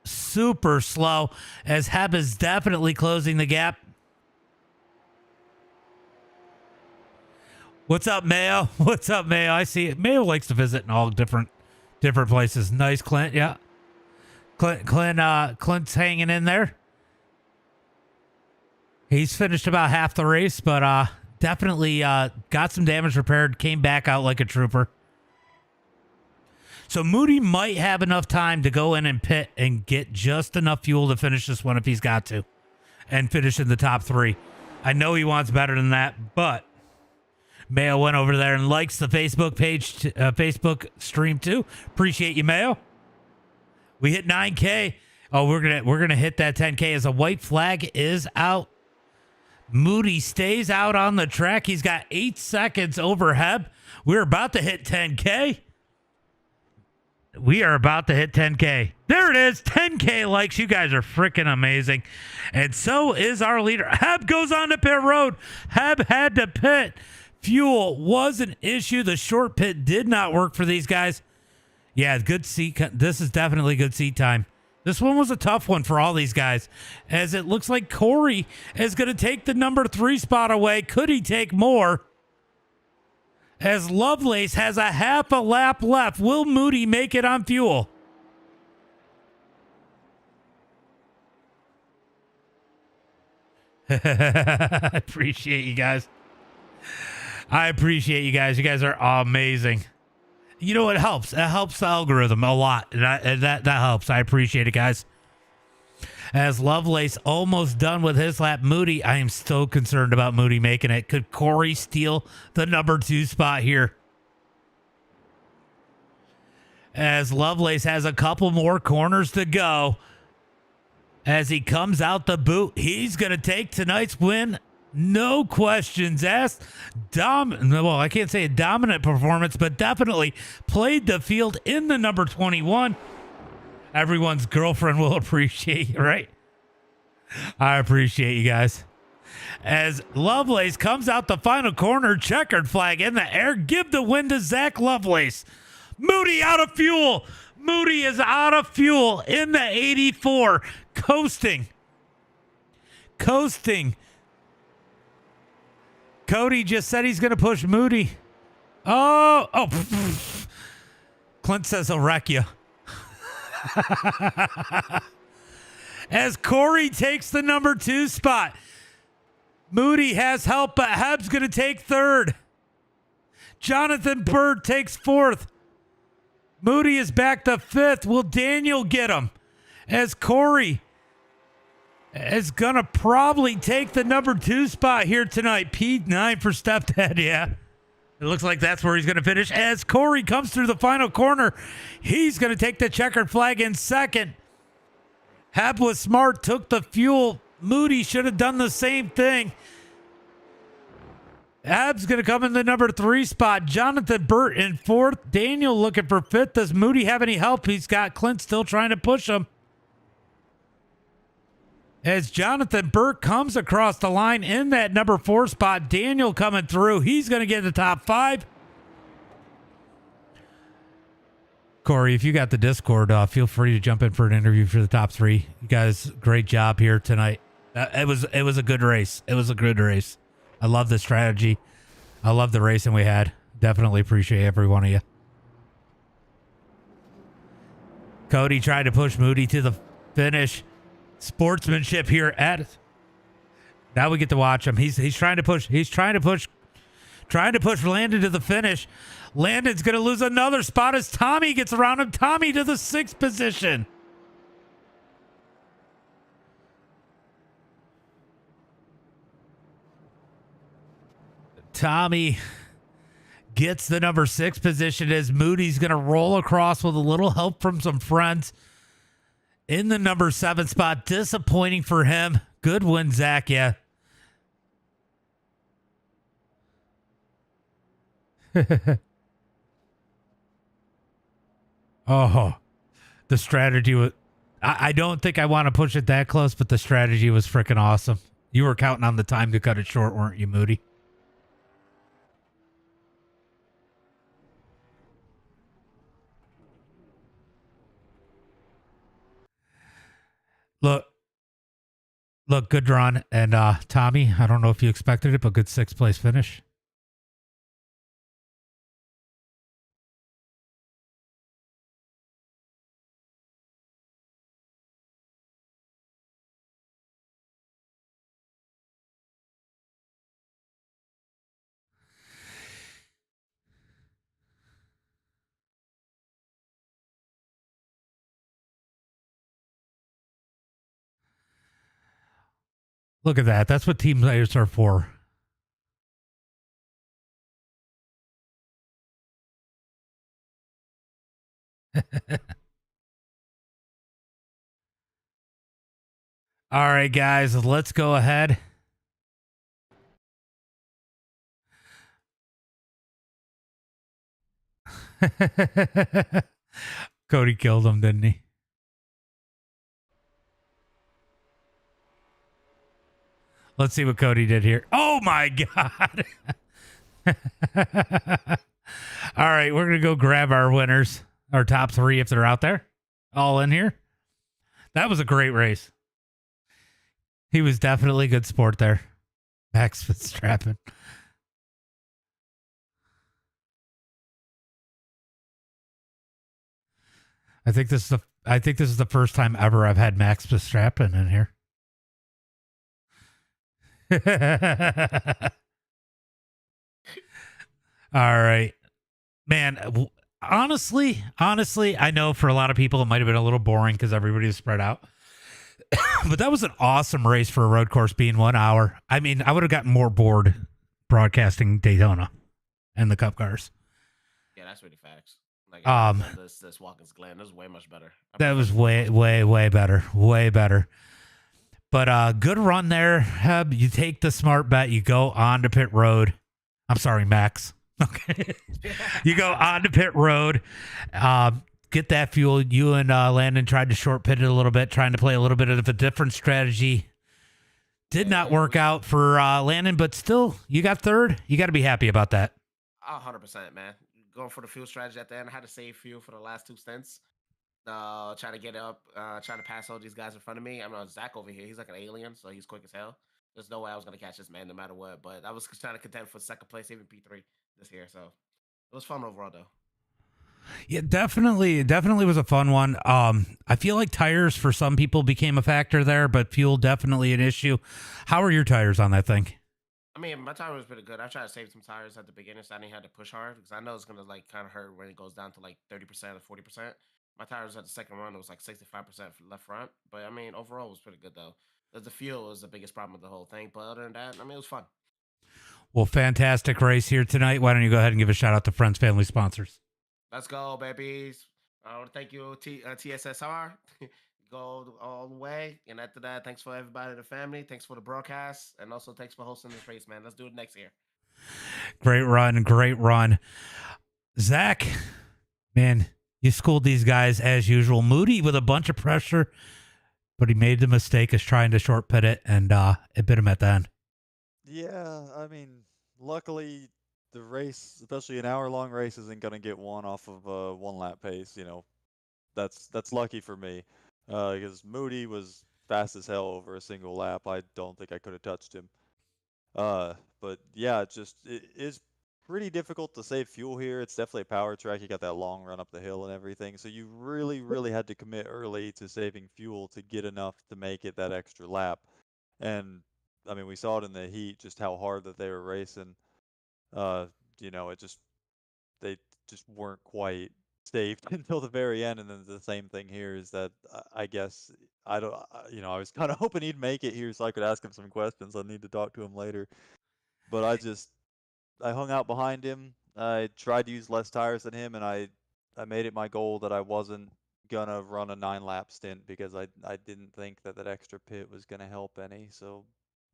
super slow as Heb is definitely closing the gap. What's up, Mayo? What's up, Mayo? I see it. Mayo likes to visit in all different places. Nice, Clint. Yeah. Clint's hanging in there. He's finished about half the race, but definitely got some damage repaired, came back out like a trooper. So Moody might have enough time to go in and pit and get just enough fuel to finish this one if he's got to, and finish in the top 3. I know he wants better than that, but Mayo went over there and likes the Facebook page, Facebook stream too. Appreciate you, Mayo. We hit 9K. Oh, we're gonna hit that 10K as a white flag is out. Moody stays out on the track. He's got 8 seconds over Heb. We're about to hit 10K. We are about to hit 10K. There it is. 10K likes. You guys are freaking amazing. And so is our leader. Heb goes on to pit road. Heb had to pit. Fuel was an issue. The short pit did not work for these guys. Yeah, good seat. This is definitely good seat time. This one was a tough one for all these guys, as it looks like Corey is going to take the number 3 spot away. Could he take more? As Lovelace has a half a lap left. Will Moody make it on fuel? I appreciate you guys. I appreciate you guys. You guys are amazing. You know, it helps. It helps the algorithm a lot. And that helps. I appreciate it, guys. As Lovelace almost done with his lap, Moody, I am so concerned about Moody making it. Could Corey steal the number 2 spot here? As Lovelace has a couple more corners to go. As he comes out the boot, he's going to take tonight's win. No questions asked. Well, I can't say a dominant performance, but definitely played the field in the number 21. Everyone's girlfriend will appreciate you, right? I appreciate you guys. As Lovelace comes out the final corner, checkered flag in the air. Give the win to Zach Lovelace. Moody out of fuel. Moody is out of fuel in the 84. Coasting. Cody just said he's going to push Moody. Oh. Clint says he'll wreck you. As Corey takes the number 2 spot. Moody has help, but Heb's going to take 3rd. Jonathan Bird takes 4th. Moody is back to 5th. Will Daniel get him? As Corey is going to probably take the number 2 spot here tonight. P9 for Stepdad, yeah. It looks like that's where he's going to finish. As Corey comes through the final corner, he's going to take the checkered flag in 2nd. Heb was smart, took the fuel. Moody should have done the same thing. Heb's going to come in the number 3 spot. Jonathan Burt in 4th. Daniel looking for 5th. Does Moody have any help? He's got Clint still trying to push him. As Jonathan Burt comes across the line in that number 4 spot, Daniel coming through. He's going to get the top 5. Corey, if you got the Discord, feel free to jump in for an interview for the top 3. You guys, great job here tonight. It was a good race. It was a good race. I love the strategy. I love the racing we had. Definitely appreciate every one of you. Cody tried to push Moody to the finish. Sportsmanship here at now we get to watch him. He's trying to push. He's trying to push Landon to the finish. Landon's going to lose another spot as Tommy gets around him. Tommy to the 6th position. Tommy gets the number 6 position as Moody's going to roll across with a little help from some friends. In the number 7 spot, disappointing for him. Good win, Zach, yeah. Oh, the strategy was... I don't think I want to push it that close, but the strategy was freaking awesome. You were counting on the time to cut it short, weren't you, Moody? Look, good run. And Tommy, I don't know if you expected it, but good 6th place finish. Look at that. That's what team players are for. All right, guys, let's go ahead. Cody killed him, didn't he? Let's see what Cody did here. Oh my God. All right, we're going to go grab our winners, our top 3 if they're out there, all in here. That was a great race. He was definitely a good sport there. Max Verstappen. I think this is the first time ever I've had Max Verstappen in here. All right. Man, honestly, I know for a lot of people it might have been a little boring because everybody was spread out. But that was an awesome race for a road course being 1 hour. I mean, I would have gotten more bored broadcasting Daytona and the Cup cars. Yeah, that's really facts. Like this Watkins Glen, this is way much better. That was way better. Way better. But good run there, Heb. You take the smart bet. You go on to pit road. I'm sorry, Max. Okay. You go on to pit road. Get that fuel. You and Landon tried to short pit it a little bit, trying to play a little bit of a different strategy. Did not work out for Landon, but still, you got third. You got to be happy about that. 100%, man. Going for the fuel strategy at the end. I had to save fuel for the last 2 stints. Trying to get up, trying to pass all these guys in front of me. I mean, Zach over here, he's like an alien, so he's quick as hell. There's no way I was gonna catch this man no matter what. But I was trying to contend for second place, even P3 this year. So it was fun overall, though. Yeah, definitely was a fun one. I feel like tires for some people became a factor there, but fuel definitely an issue. How are your tires on that thing? I mean, my tire was pretty good. I tried to save some tires at the beginning, so I didn't have to push hard because I know it's gonna like kind of hurt when it goes down to like 30% or 40%. My tires at the second run it was like 65% for left front, but I mean overall it was pretty good though. The fuel was the biggest problem with the whole thing, but other than that, I mean it was fun. Well, fantastic race here tonight. Why don't you go ahead and give a shout out to friends, family, sponsors? Let's go, babies! I want to thank you, TSSR. Go all the way, and after that, thanks for everybody in the family. Thanks for the broadcast, and also thanks for hosting this race, man. Let's do it next year. Great run. Zach, man, you schooled these guys as usual. Moody with a bunch of pressure, but he made the mistake of trying to short pit it, and it bit him at the end. Yeah, I mean, luckily the race, especially an hour-long race, isn't going to get won off of a one-lap pace. You know, that's lucky for me, because Moody was fast as hell over a single lap. I don't think I could have touched him. But yeah, it is pretty difficult to save fuel here. It's definitely a power track. You got that long run up the hill and everything. So you really had to commit early to saving fuel to get enough to make it that extra lap. And I mean, we saw it in the heat just how hard that they were racing. You know, they just weren't quite saved until the very end. And then the same thing here is that I guess I don't, you know, I was kind of hoping he'd make it here so I could ask him some questions. I need to talk to him later. But I hung out behind him. I tried to use less tires than him, and I made it my goal that I wasn't gonna run a 9-lap stint because I didn't think that extra pit was gonna help any. So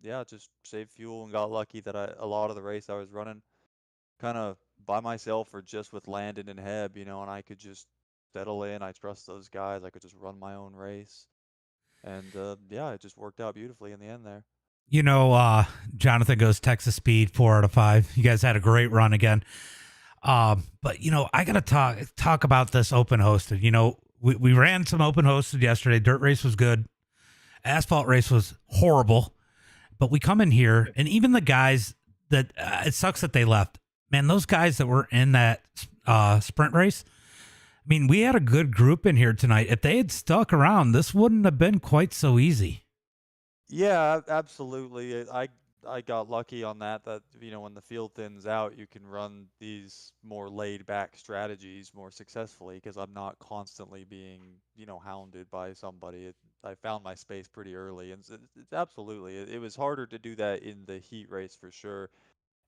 yeah, just saved fuel and got lucky that a lot of the race I was running kind of by myself or just with Landon and Heb, you know, and I could just settle in. I trust those guys. I could just run my own race, and yeah, it just worked out beautifully in the end there. You know, Jonathan goes Texas Speed 4 out of 5. You guys had a great run again. But you know, I gotta talk about this open hosted. You know, we ran some open hosted yesterday. Dirt race was good. Asphalt race was horrible. But we come in here, and even the guys that it sucks that they left. Man, those guys that were in that sprint race. I mean, we had a good group in here tonight. If they had stuck around, this wouldn't have been quite so easy. Yeah, absolutely. I got lucky on that you know, when the field thins out, you can run these more laid back strategies more successfully because I'm not constantly being, you know, hounded by somebody. I found my space pretty early, and it's absolutely it was harder to do that in the heat race for sure.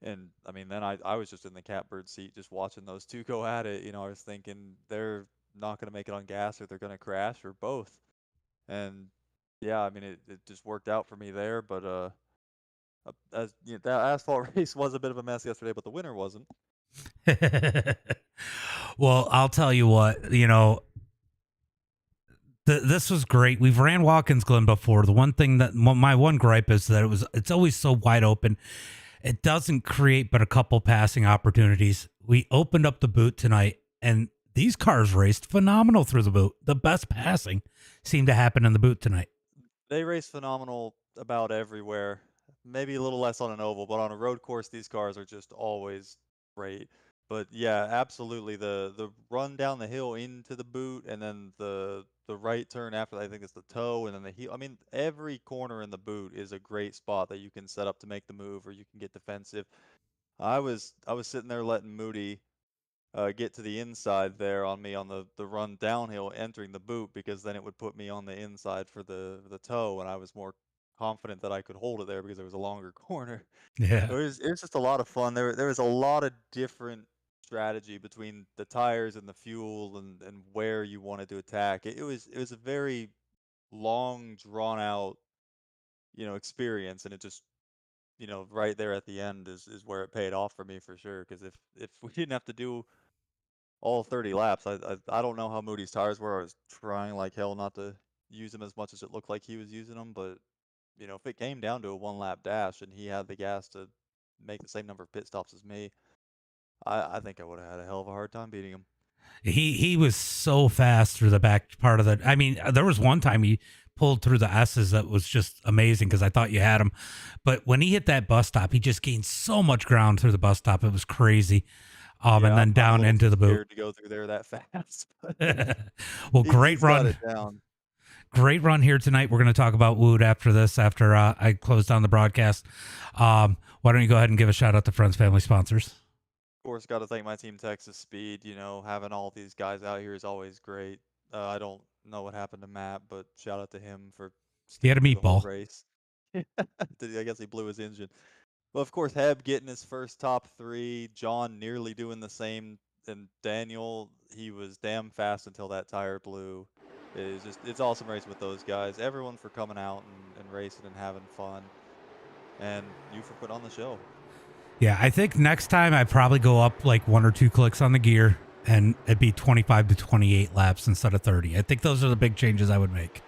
And I mean, then I was just in the catbird seat, just watching those two go at it. You know, I was thinking they're not going to make it on gas, or they're going to crash, or both. And yeah, I mean, it just worked out for me there. But as you know, that asphalt race was a bit of a mess yesterday, but the winner wasn't. Well, I'll tell you what, this was great. We've ran Watkins Glen before. The one thing that my one gripe is that it's always so wide open. It doesn't create but a couple passing opportunities. We opened up the boot tonight, and these cars raced phenomenal through the boot. The best passing seemed to happen in the boot tonight. They race phenomenal about everywhere. Maybe a little less on an oval, but on a road course, these cars are just always great. But yeah, absolutely. The run down the hill into the boot, and then the right turn after that, I think it's the toe, and then the heel. I mean, every corner in the boot is a great spot that you can set up to make the move, or you can get defensive. I was sitting there letting Moody get to the inside there on me on the run downhill entering the boot, because then it would put me on the inside for the toe, and I was more confident that I could hold it there because it was a longer corner. Yeah. It was just a lot of fun. There was a lot of different strategy between the tires and the fuel and where you wanted to attack. It was a very long, drawn out, experience, and it just, right there at the end is where it paid off for me for sure. Because if we didn't have to do all 30 laps, I don't know how Moody's tires were. I was trying like hell not to use them as much as it looked like he was using them, but if it came down to a 1 lap dash and he had the gas to make the same number of pit stops as me, I think I would have had a hell of a hard time beating him. He was so fast through the back part of the. I mean, there was one time he pulled through the S's that was just amazing because I thought you had him, but when he hit that bus stop, he just gained so much ground through the bus stop. It was crazy. Yeah, and then I'm a down little into the boot. scared to go through there that fast. But Well, he's great got run. it down. Great run here tonight. We're going to talk about Wood after this, after I close down the broadcast. Why don't you go ahead and give a shout out to friends, family, sponsors? Of course, got to thank my team, Texas Speed. Having all these guys out here is always great. I don't know what happened to Matt, but shout out to him for He had a sticking through the whole meatball. race. I guess he blew his engine. But of course, Heb getting his first top 3, John nearly doing the same, and Daniel, he was damn fast until that tire blew. It's awesome racing with those guys. Everyone for coming out and racing and having fun. And you for putting on the show. Yeah, I think next time I probably go up like 1 or 2 clicks on the gear, and it'd be 25 to 28 laps instead of 30. I think those are the big changes I would make.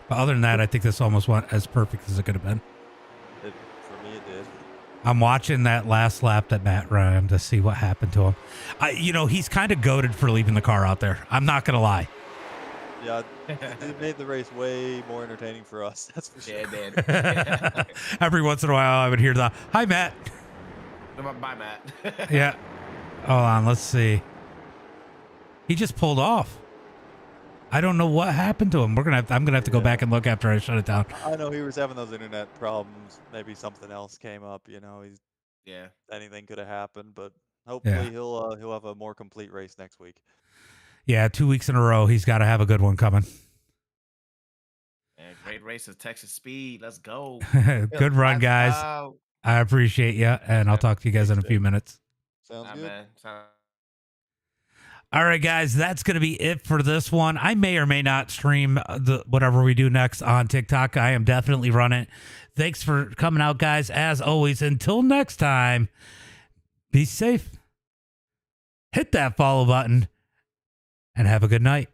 But other than that, I think this almost went as perfect as it could have been. For me, it did. I'm watching that last lap that Matt ran to see what happened to him. He's kind of goated for leaving the car out there. I'm not going to lie. Yeah, it made the race way more entertaining for us. That's for sure. Yeah, it did. Every once in a while, I would hear the, "Hi, Matt." Bye, Matt. Yeah. Hold on. Let's see. He just pulled off. I don't know what happened to him. I'm gonna have to go back and look after I shut it down. I know he was having those internet problems. Maybe something else came up. Yeah. Anything could have happened, but hopefully Yeah. he'll have a more complete race next week. Yeah, 2 weeks in a row. He's got to have a good one coming. And great races, Texas Speed. Let's go. Good run, guys. I appreciate you, and I'll talk to you guys in a few minutes. Sounds good. Man. All right, guys, that's going to be it for this one. I may or may not stream whatever we do next on TikTok. I am definitely running. Thanks for coming out, guys. As always, until next time, be safe. Hit that follow button and have a good night.